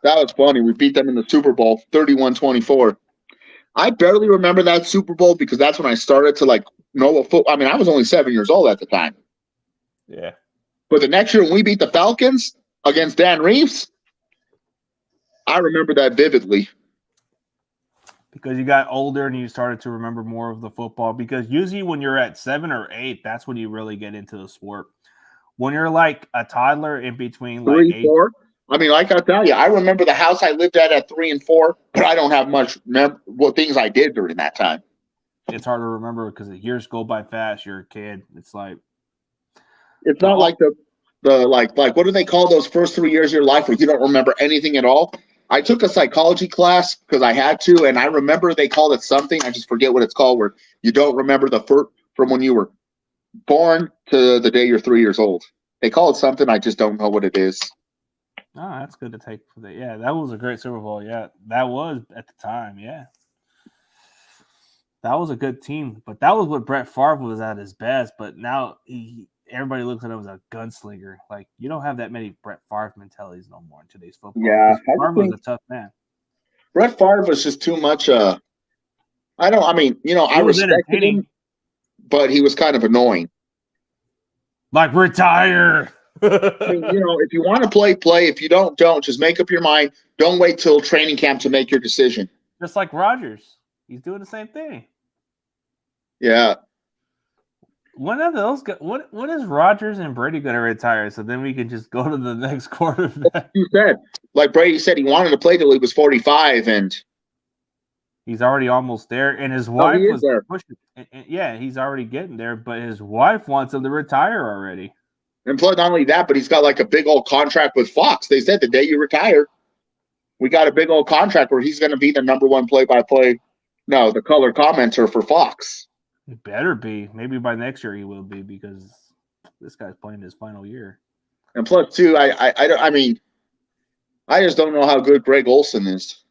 that was funny. We beat them in the Super Bowl, 31-24. I barely remember that Super Bowl because that's when I started to like know what football. I mean, I was only 7 years old at the time. Yeah. But the next year when we beat the Falcons against Dan Reeves, I remember that vividly. Because you got older and you started to remember more of the football. Because usually when you're at 7 or 8, that's when you really get into the sport. When you're like a toddler in between like 3, 8, 4. I mean, like I tell you, I remember the house I lived at 3 and 4, but I don't have much what things I did during that time. It's hard to remember because the years go by fast. You're a kid. It's like it's not like the like what do they call those first 3 years of your life where you don't remember anything at all? I took a psychology class because I had to, and I remember they called it something. I just forget what it's called, where you don't remember the first from when you were born to the day you're 3 years old. They call it something. I just don't know what it is. Oh, that's good to take for that. Yeah, that was a great Super Bowl. Yeah, that was at the time. Yeah. That was a good team, but that was what Brett Favre was at his best. But now everybody looks at him as a gunslinger. Like, you don't have that many Brett Favre mentalities no more in today's football. Yeah, Favre was a tough man. Brett Favre was just too much. I respected him, but he was kind of annoying. Like, retire. I mean, if you want to play. If you don't. Just make up your mind. Don't wait till training camp to make your decision. Just like Rodgers. He's doing the same thing. Yeah. When are those guys? When is Rodgers and Brady going to retire? So then we can just go to the next quarterback. You said, like Brady said, he wanted to play till he was 45, and he's already almost there. And his wife was pushing. Yeah, he's already getting there. But his wife wants him to retire already. And plus, not only that, but he's got like a big old contract with Fox. They said the day you retire, we got a big old contract where he's going to be the number one play-by-play. No, the color commenter for Fox. It better be. Maybe by next year he will be because this guy's playing his final year. And plus, too, I mean, I just don't know how good Greg Olsen is.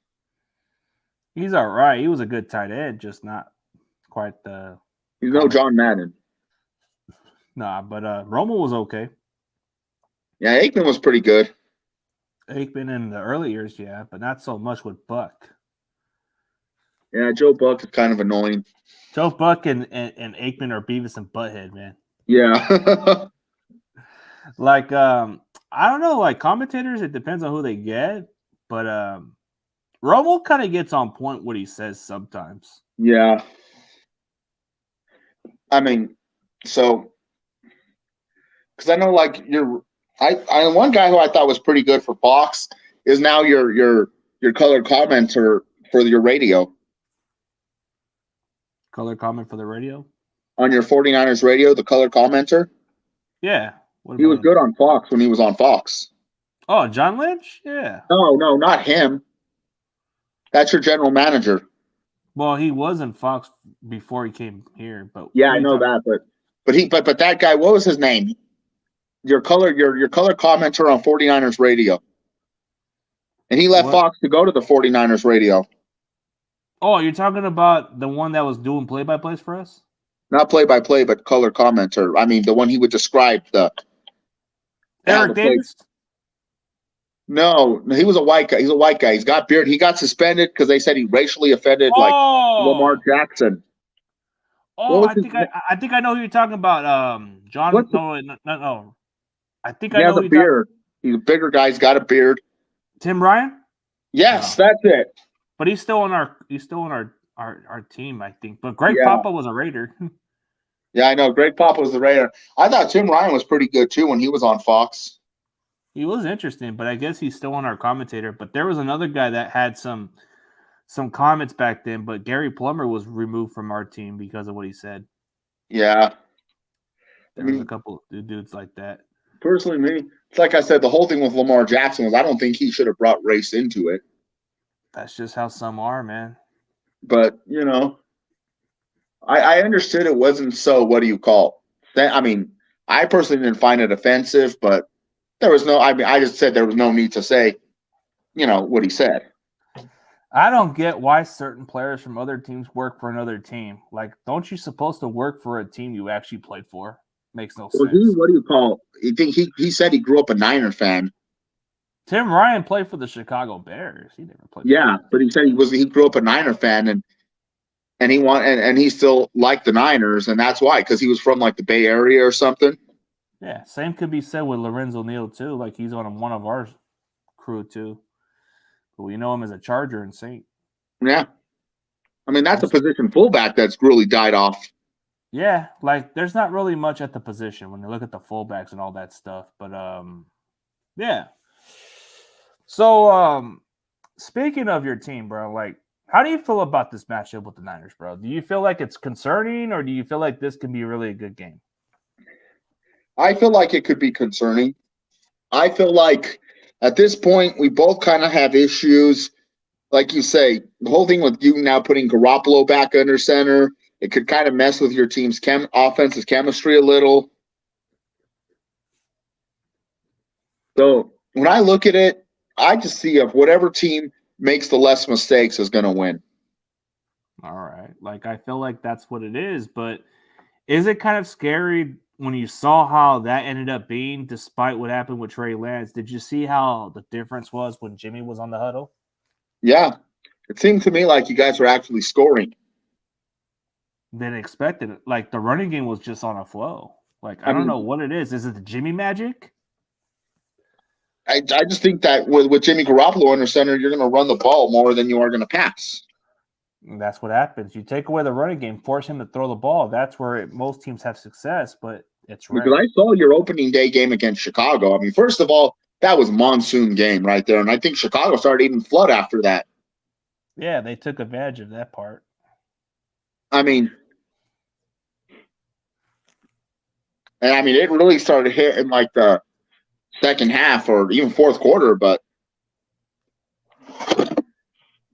He's all right. He was a good tight end, just not quite the. He's no John Madden. Nah, but Romo was okay. Yeah, Aikman was pretty good. Aikman in the early years, yeah, but not so much with Buck. Yeah, Joe Buck is kind of annoying. Joe Buck and Aikman are Beavis and Butthead, man. Yeah. Like, I don't know, like commentators, it depends on who they get, but Romo kind of gets on point what he says sometimes. Yeah. I mean, so because I know like I one guy who I thought was pretty good for Fox is now your color commenter for your radio. Color comment for the radio? On your 49ers radio, the color commenter? Yeah. He was good on Fox when he was on Fox. Oh, John Lynch? Yeah. No, not him. That's your general manager. Well, he was in Fox before he came here, but yeah, I know that, but that guy, what was his name? Your color commenter on 49ers radio. And he left Fox to go to the 49ers radio. Oh, you're talking about the one that was doing play-by-plays for us? Not play-by-play, but color commenter. I mean, the one he would describe the Eric Davis? No, he was a white guy. He's a white guy. He's got beard. He got suspended because they said he racially offended like Lamar Jackson. Oh, I think I know who you're talking about. John. No. I think I know who you're beard. He's a bigger guy. He's got a beard. Tim Ryan? Yes, that's it. But he's still on our our team, I think. But Greg Yeah. Papa was a Raider. Yeah, I know. Greg Papa was the Raider. I thought Tim Ryan was pretty good too when he was on Fox. He was interesting, but I guess he's still on our commentator. But there was another guy that had some comments back then, but Gary Plummer was removed from our team because of what he said. Yeah. There was a couple of dudes like that. Personally, me, it's like I said, the whole thing with Lamar Jackson was I don't think he should have brought race into it. That's just how some are, man. But, you know, I understood it wasn't so, what do you call it? I mean, I personally didn't find it offensive, but there was no, I mean, I just said there was no need to say, you know, what he said. I don't get why certain players from other teams work for another team. Like, don't you supposed to work for a team you actually played for? Makes no sense. What do you call it? He said he grew up a Niner fan. Tim Ryan played for the Chicago Bears. He never played. Yeah, but he said he grew up a Niner fan and he still liked the Niners, and that's why, because he was from like the Bay Area or something. Yeah, same could be said with Lorenzo Neal too. Like he's on one of our crew too, but we know him as a Charger in Saint. Yeah, I mean that's a position fullback that's really died off. Yeah, like there's not really much at the position when you look at the fullbacks and all that stuff. But yeah. So speaking of your team, bro, like how do you feel about this matchup with the Niners, bro? Do you feel like it's concerning, or do you feel like this can be really a good game? I feel like it could be concerning. I feel like at this point we both kind of have issues. Like you say, the whole thing with you now putting Garoppolo back under center, it could kind of mess with your team's offense's chemistry a little. So when I look at it, I just see if whatever team makes the less mistakes is going to win. All right. Like, I feel like that's what it is, but is it kind of scary when you saw how that ended up being, despite what happened with Trey Lance? Did you see how the difference was when Jimmy was on the huddle? Yeah. It seemed to me like you guys were actually scoring. Than expected. Like, the running game was just on a flow. Like, I don't know what it is. Is it the Jimmy magic? I just think that with Jimmy Garoppolo under center, you're going to run the ball more than you are going to pass. And that's what happens. You take away the running game, force him to throw the ball. That's where most teams have success, but it's rare. Because I saw your opening day game against Chicago. I mean, first of all, that was monsoon game right there, and I think Chicago started even flood after that. Yeah, they took advantage of that part. I mean, it really started hitting like the second half or even fourth quarter, but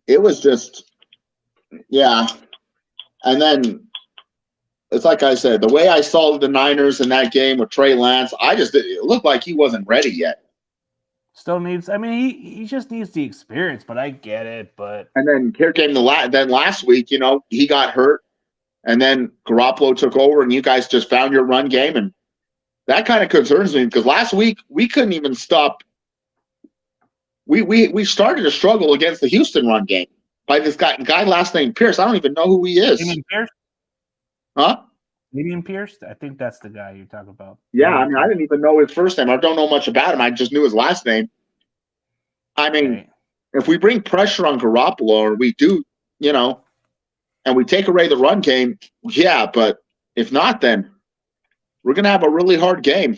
it was just, yeah. And then it's like I said, the way I saw the Niners in that game with Trey Lance, it looked like he wasn't ready yet. Still needs, I mean, he just needs the experience, but I get it. But and then here came then last week, you know, he got hurt, and then Garoppolo took over, and you guys just found your run game, and that kind of concerns me because last week we couldn't even stop. We started to struggle against the Houston run game by this guy last name Pierce. I don't even know who he is. Damian Pierce? Huh? Damian Pierce? I think that's the guy you're talking about. Yeah, I mean, I didn't even know his first name. I don't know much about him. I just knew his last name. I mean, if we bring pressure on Garoppolo, or we do, you know, and we take away the run game, yeah, but if not, then we're going to have a really hard game.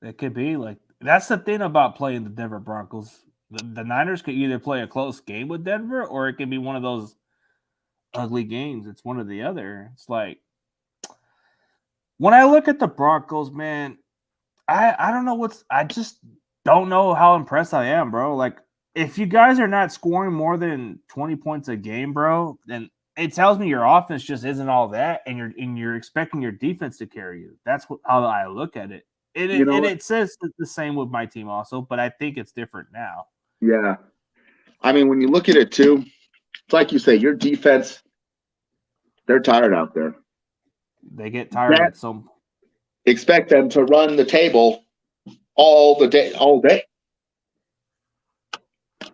It could be like that's the thing about playing the Denver Broncos. The Niners could either play a close game with Denver, or it could be one of those ugly games. It's one or the other. It's like when I look at the Broncos, man, I don't know I just don't know how impressed I am, bro. Like if you guys are not scoring more than 20 points a game, bro, then it tells me your offense just isn't all that, and you're expecting your defense to carry you. That's how I look at it. And it says the same with my team also, but I think it's different now. Yeah. I mean, when you look at it too, it's like you say, your defense, they're tired out there. They get tired at some. Expect them to run the table all day.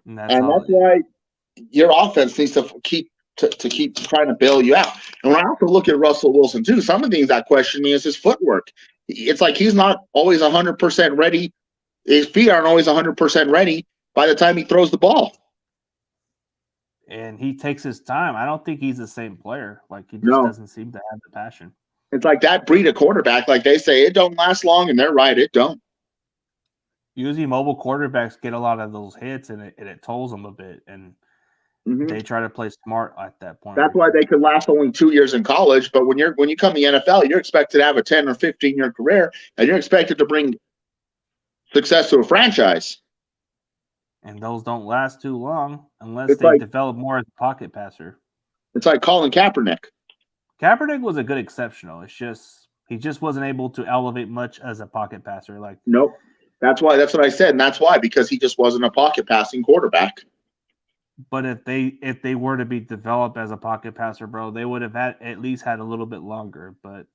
And that's why your offense needs to keep trying to bail you out. And when I also look at Russell Wilson too, some of the things that question me is his footwork. It's like he's not always 100% ready. His feet aren't always 100% ready by the time he throws the ball. and he takes his time. I don't think he's the same player. Like he just No. doesn't seem to have the passion. It's like that breed of quarterback, like they say, it don't last long, and they're right, it don't. Usually, mobile quarterbacks get a lot of those hits, and it tolls them a bit, and they try to play smart at that point. That's why they could last only 2 years in college. But when you come to the NFL, you're expected to have a 10 or 15-year career, and you're expected to bring success to a franchise. And those don't last too long unless they develop more as a pocket passer. It's like Colin Kaepernick. Kaepernick was a good exceptional. It's just he just wasn't able to elevate much as a pocket passer. Like nope. That's what I said, and that's why, because he just wasn't a pocket passing quarterback. But if they were to be developed as a pocket passer, bro, they would have at least had a little bit longer. But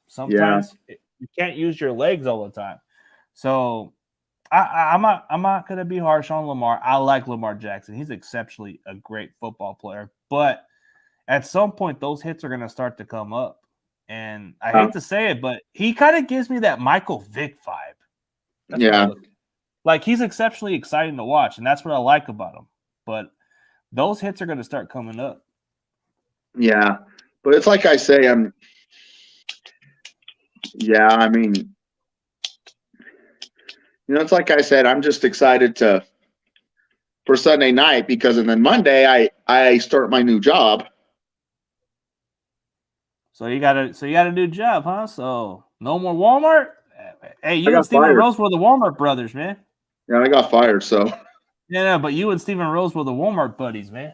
sometimes you can't use your legs all the time. So I'm not gonna be harsh on Lamar. I like Lamar Jackson. He's exceptionally a great football player. But at some point, those hits are gonna start to come up. And I hate to say it, but he kind of gives me that Michael Vick vibe. That's like he's exceptionally exciting to watch, and that's what I like about him. But those hits are going to start coming up. Yeah, but it's like I say, it's like I said, I'm just excited for Sunday night because, and then Monday I start my new job. So you got a new job, huh? So no more Walmart. Hey, you and Stephen Rose were the Walmart brothers, man. Yeah, I got fired, so. Yeah, but you and Stephen Rose were the Walmart buddies, man.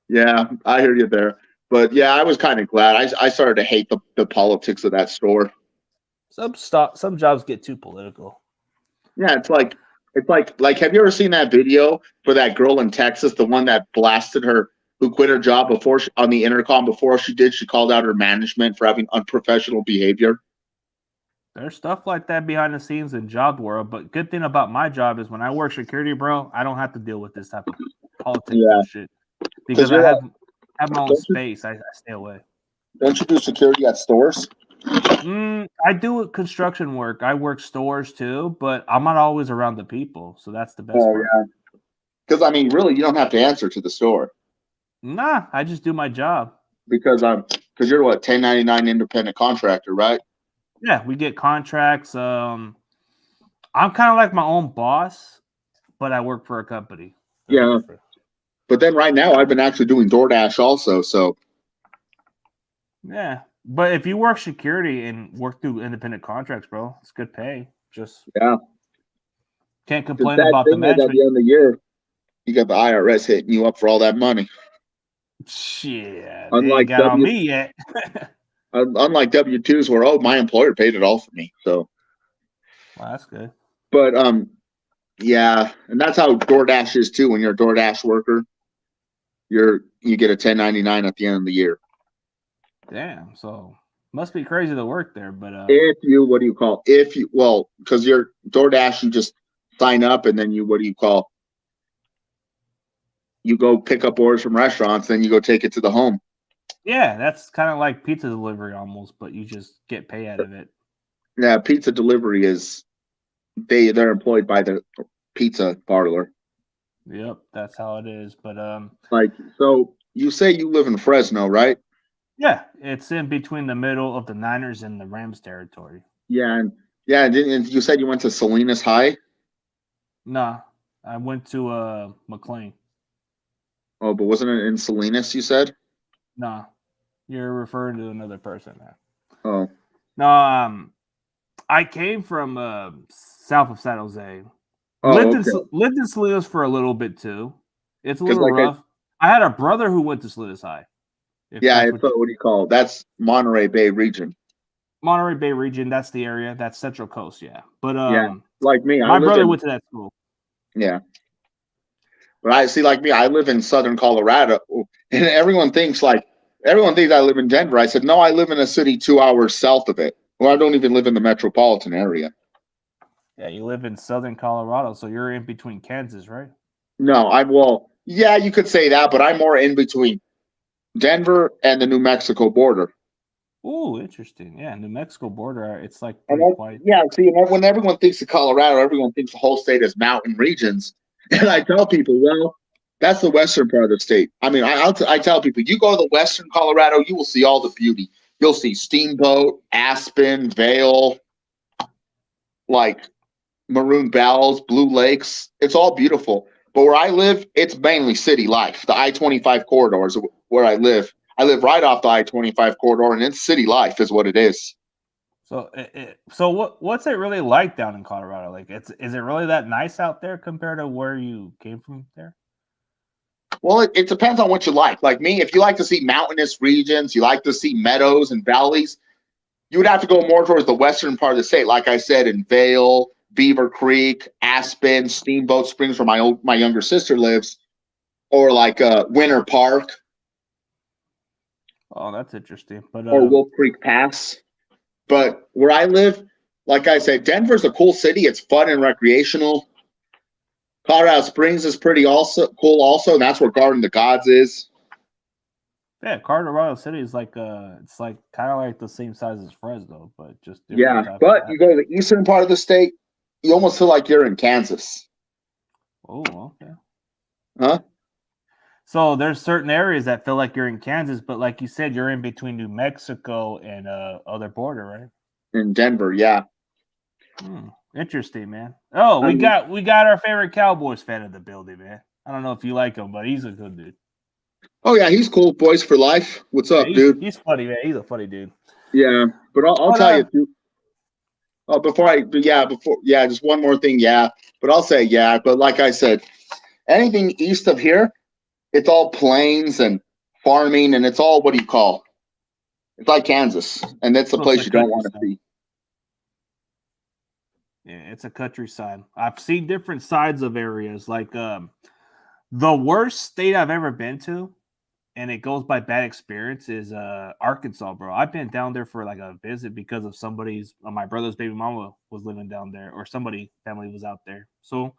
Yeah, I hear you there. But yeah, I was kind of glad. I started to hate the politics of that store. Some jobs get too political. Yeah, it's like have you ever seen that video for that girl in Texas, the one that blasted her, who quit her job on the intercom before she called out her management for having unprofessional behavior? There's stuff like that behind the scenes in job world, but good thing about my job is when I work security, bro, I don't have to deal with this type of politics shit because I have my own space. I stay away. Don't you do security at stores? I do construction work. I work stores too, but I'm not always around the people, so that's the best part. Yeah. Because I mean, really, you don't have to answer to the store. Nah, I just do my job. Because you're what, 1099 independent contractor, right? Yeah, we get contracts. I'm kind of like my own boss, but I work for a company. Yeah. But then right now I've been actually doing DoorDash also, so. Yeah. But if you work security and work through independent contracts, bro, it's good pay. Just can't complain about the management. At the end of the year, you got the IRS hitting you up for all that money. Shit, unlike they ain't got on me yet. Unlike W-2s where, my employer paid it all for me. So, well, that's good. But yeah, and that's how DoorDash is too. When you're a DoorDash worker, you get a 1099 at the end of the year. Damn, so must be crazy to work there. But because you're DoorDash, you just sign up and then you go pick up orders from restaurants, then you go take it to the home. Yeah, that's kind of like pizza delivery almost, but you just get pay out of it. Yeah, pizza delivery is they're employed by the pizza parlor. Yep, that's how it is. But so you say you live in Fresno, right? Yeah, it's in between the middle of the Niners and the Rams territory. Yeah, and you said you went to Salinas High? Nah, I went to McLean. Oh, but wasn't it in Salinas, you said? Nah, you're referring to another person now. Oh. No, I came from south of San Jose. Lived in Salinas for a little bit too. It's a little rough. I had a brother who went to Salinas High. What do you call it? That's Monterey Bay region. Monterey Bay region, that's the area. That's Central Coast, yeah. But like me, my brother went to that school. Yeah. But I live in Southern Colorado, and everyone thinks I live in Denver. I said, no, I live in a city 2 hours south of it. Well, I don't even live in the metropolitan area. Yeah, you live in Southern Colorado, so you're in between Kansas, right? No, yeah, you could say that, but I'm more in between Denver and the New Mexico border. Ooh, interesting. Yeah, New Mexico border, it's like pretty quiet. Yeah, see, when everyone thinks of Colorado, everyone thinks the whole state is mountain regions. And I tell people, well, That's the western part of the state. I mean, I tell people, you go to the western Colorado, you will see all the beauty. You'll see Steamboat, Aspen, Vail, like Maroon Bells, Blue Lakes. It's all beautiful. But where I live, it's mainly city life. The I-25 corridor is where I live. I live right off the I-25 corridor, and it's city life is what it is. So what's it really like down in Colorado? Like, is it really that nice out there compared to where you came from there? Well, it depends on what you like. Like me, if you like to see mountainous regions, you like to see meadows and valleys, you would have to go more towards the western part of the state. Like I said, in Vail, Beaver Creek, Aspen, Steamboat Springs, where my younger sister lives, or like Winter Park. Oh, that's interesting. But or Wolf Creek Pass. But where I live, like I said, Denver's a cool city. It's fun and recreational. Colorado Springs is pretty cool also, and that's where Garden of the Gods is. Yeah, Colorado City is like it's like kind of like the same size as Fresno, but just different. Yeah, but you go to the eastern part of the state, you almost feel like you're in Kansas. Oh, okay. Huh? So there's certain areas that feel like you're in Kansas, but like you said, you're in between New Mexico and other border, right? In Denver, yeah. Interesting, man. Oh, we got our favorite Cowboys fan in the building, man. I don't know if you like him, but he's a good dude. Oh yeah, he's cool. Boys for life. What's up, dude? He's funny, man. He's a funny dude. Yeah, but I'll tell you. Too, just one more thing. Yeah, but I'll say yeah. But like I said, anything east of here, it's all plains and farming, and it's all what do you call? It's like Kansas, and that's the place you don't want to see. Yeah, it's a countryside. I've seen different sides of areas. Like the worst state I've ever been to, and it goes by bad experience, is Arkansas, bro. I've been down there for like a visit because of my brother's baby mama was living down there, or family was out there. So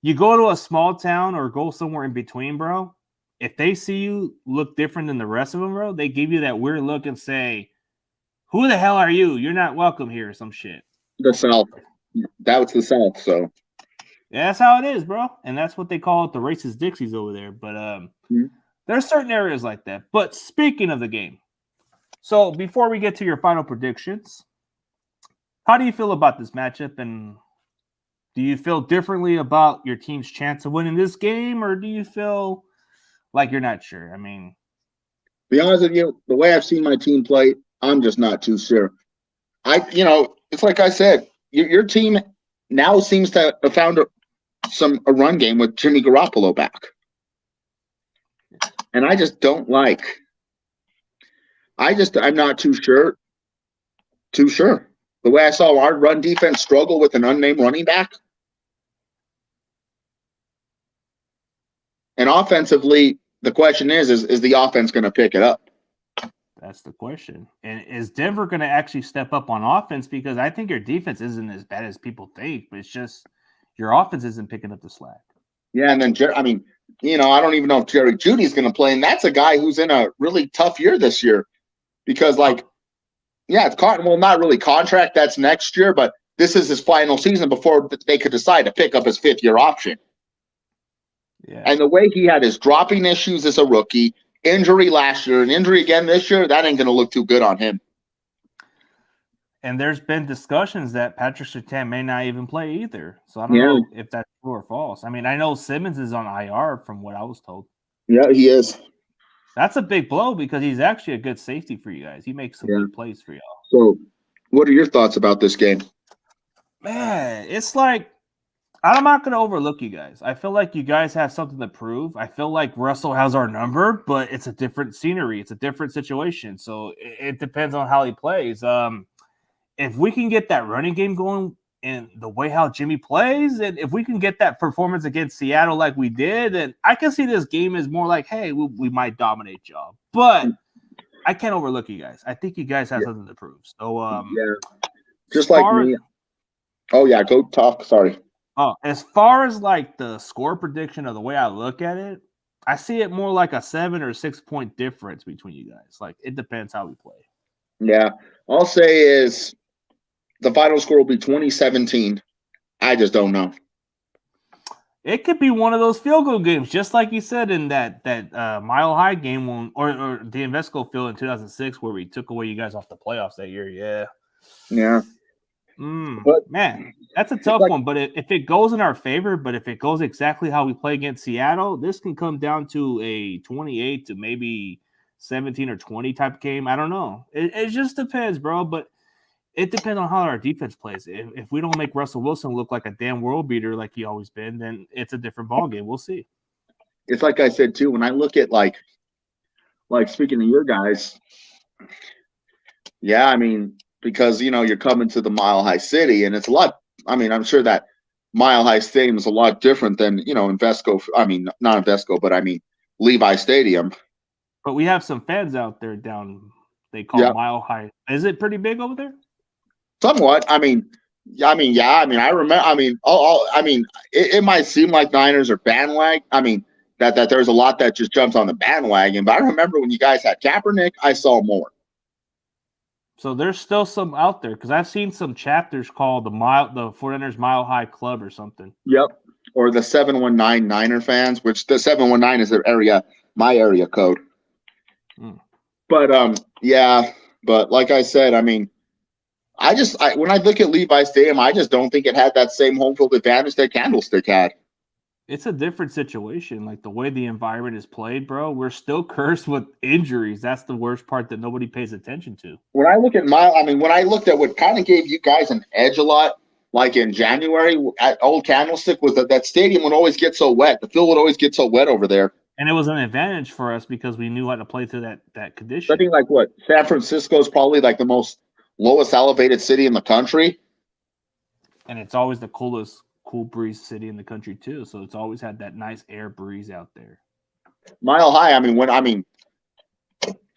you go to a small town or go somewhere in between, bro. If they see you look different than the rest of them, bro, they give you that weird look and say, "Who the hell are you? You're not welcome here," or some shit. The South. That was the South, so. Yeah, that's how it is, bro. And that's what they call it, the racist Dixies over there. But there's certain areas like that. But speaking of the game, so before we get to your final predictions, how do you feel about this matchup? And do you feel differently about your team's chance of winning this game, or do you feel like you're not sure? I mean, to be honest with you, the way I've seen my team play, I'm just not too sure. It's like I said, your team now seems to have found a run game with Jimmy Garoppolo back. And I just don't like. I'm not too sure. The way I saw our run defense struggle with an unnamed running back. And offensively, the question is the offense going to pick it up? That's the question. And is Denver going to actually step up on offense? Because I think your defense isn't as bad as people think, but it's just your offense isn't picking up the slack. Yeah, and then, I don't even know if Jerry Jeudy's going to play, and that's a guy who's in a really tough year this year because, it's not really contract. That's next year, but this is his final season before they could decide to pick up his fifth-year option. Yeah. And the way he had his dropping issues as a rookie, injury last year, and injury again this year, that ain't going to look too good on him. And there's been discussions that Patrick Surtain may not even play either. So I don't know if that's true or false. I mean, I know Simmons is on IR from what I was told. Yeah, he is. That's a big blow because he's actually a good safety for you guys. He makes some good plays for y'all. So what are your thoughts about this game? Man, it's like I'm not going to overlook you guys. I feel like you guys have something to prove. I feel like Russell has our number, but it's a different scenery. It's a different situation. So it depends on how he plays. If we can get that running game going and the way how Jimmy plays, and if we can get that performance against Seattle like we did, then I can see this game as more like, hey, we might dominate y'all. But I can't overlook you guys. I think you guys have something to prove. So just like me. Oh yeah, go talk. Sorry. Oh, as far as like the score prediction or the way I look at it, I see it more like a 7 or 6 point difference between you guys. Like it depends how we play. Yeah, I'll say is the final score will be 2017. I just don't know. It could be one of those field goal games, just like you said in that Mile High game or the Invesco Field in 2006, where we took away you guys off the playoffs that year. Yeah. But Man, that's a tough one. But if it goes in our favor, but if it goes exactly how we play against Seattle, this can come down to a 28 to maybe 17 or 20 type game. I don't know. It just depends, bro. But it depends on how our defense plays. If we don't make Russell Wilson look like a damn world beater like he always been, then it's a different ballgame. We'll see. It's like I said too. When I look at like speaking of your guys, yeah, I mean, because you're coming to the Mile High City, and it's a lot. I mean, I'm sure that Mile High Stadium is a lot different than Invesco. I mean, not Invesco, but I mean Levi Stadium. But we have some fans out there down. They call Mile High. Is it pretty big over there? Somewhat. I mean, yeah. I remember. I mean, it might seem like Niners are bandwagon. I mean, that there's a lot that just jumps on the bandwagon. But I remember when you guys had Kaepernick, I saw more. So there's still some out there because I've seen some chapters called the 49ers Mile High Club or something. Yep. Or the 719 Niner fans, which the 719 is their area, my area code. But yeah. But like I said, I mean, when I look at Levi Stadium, I just don't think it had that same home field advantage that Candlestick had. It's a different situation. Like the way the environment is played, bro, we're still cursed with injuries. That's the worst part that nobody pays attention to. When I look at when I looked at what kind of gave you guys an edge a lot, like in January at Old Candlestick, was that stadium would always get so wet. The field would always get so wet over there. And it was an advantage for us because we knew how to play through that condition. I think like what San Francisco is probably like the most lowest elevated city in the country. And it's always the coolest cool breeze city in the country too, so it's always had that nice air breeze out there. Mile High,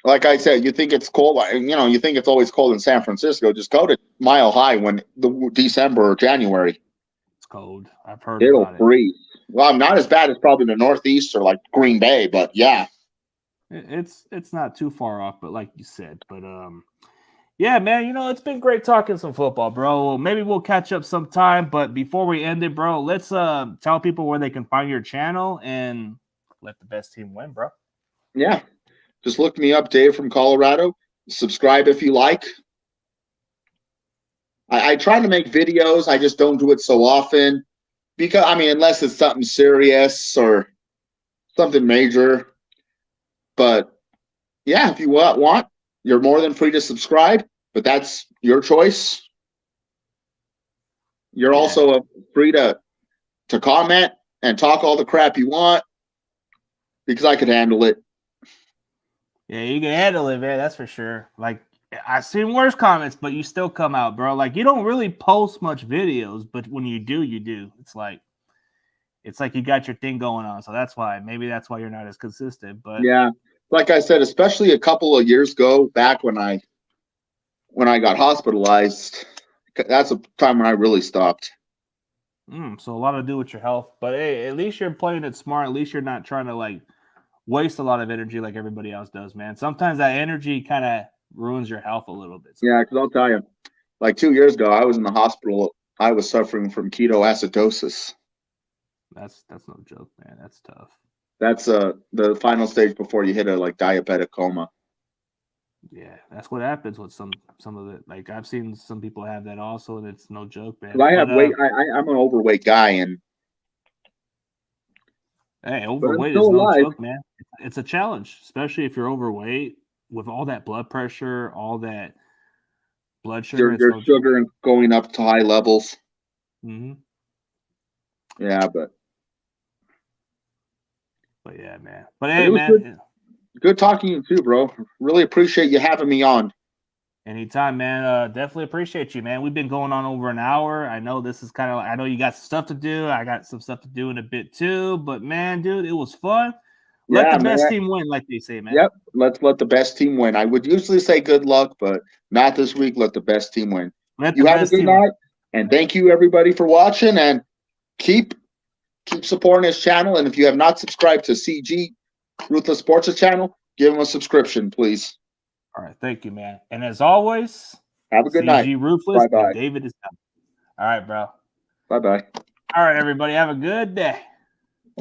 like I said, you think it's cold, you think it's always cold in San Francisco. Just go to Mile High when the December or January. It's cold. I've heard it'll about freeze. Well, not as bad as probably the Northeast or like Green Bay, but yeah, it's not too far off. But like you said, yeah, man, it's been great talking some football, bro. Maybe we'll catch up sometime, but before we end it, bro, let's tell people where they can find your channel and let the best team win, bro. Yeah, just look me up, Dave from Colorado. Subscribe if you like. I try to make videos. I just don't do it so often because, unless it's something serious or something major. But, yeah, if you want, you're more than free to subscribe, but that's your choice. You're also free to comment and talk all the crap you want because I could handle it. Yeah, you can handle it, man. That's for sure. Like, I've seen worse comments, but you still come out, bro. Like, you don't really post much videos, but when you do, you do. It's like you got your thing going on. So maybe that's why you're not as consistent. But yeah. Like I said, especially a couple of years ago, back when I got hospitalized, that's a time when I really stopped. So a lot to do with your health, but hey, at least you're playing it smart. At least you're not trying to like waste a lot of energy like everybody else does, man. Sometimes that energy kind of ruins your health a little bit. Yeah, because I'll tell you, like 2 years ago, I was in the hospital. I was suffering from ketoacidosis. That's no joke, man. That's tough. That's the final stage before you hit a diabetic coma. Yeah, that's what happens with some of it. Like I've seen some people have that also, and it's no joke, man. I have weight. I'm an overweight guy, and hey, overweight is no joke, man. It's a challenge, especially if you're overweight with all that blood pressure, all that blood sugar. Your sugar going up to high levels. Mm-hmm. Yeah, but yeah, man. But hey, man. Good talking to you too, bro. Really appreciate you having me on. Anytime, man. Definitely appreciate you, man. We've been going on over an hour. I know this is kind of I know you got some stuff to do. I got some stuff to do in a bit too. But man, dude, it was fun. Let the best team win, like they say, man. Yep. Let's let the best team win. I would usually say good luck, but not this week. Let the best team win. You have a good night. And thank you everybody for watching, and keep supporting his channel. And if you have not subscribed to CG Ruthless Sports channel, give him a subscription, please. All right, thank you, man. And as always, have a good night. CG Ruthless. Bye-bye. David is out. All right, bro. Bye-bye. All right, everybody, have a good day.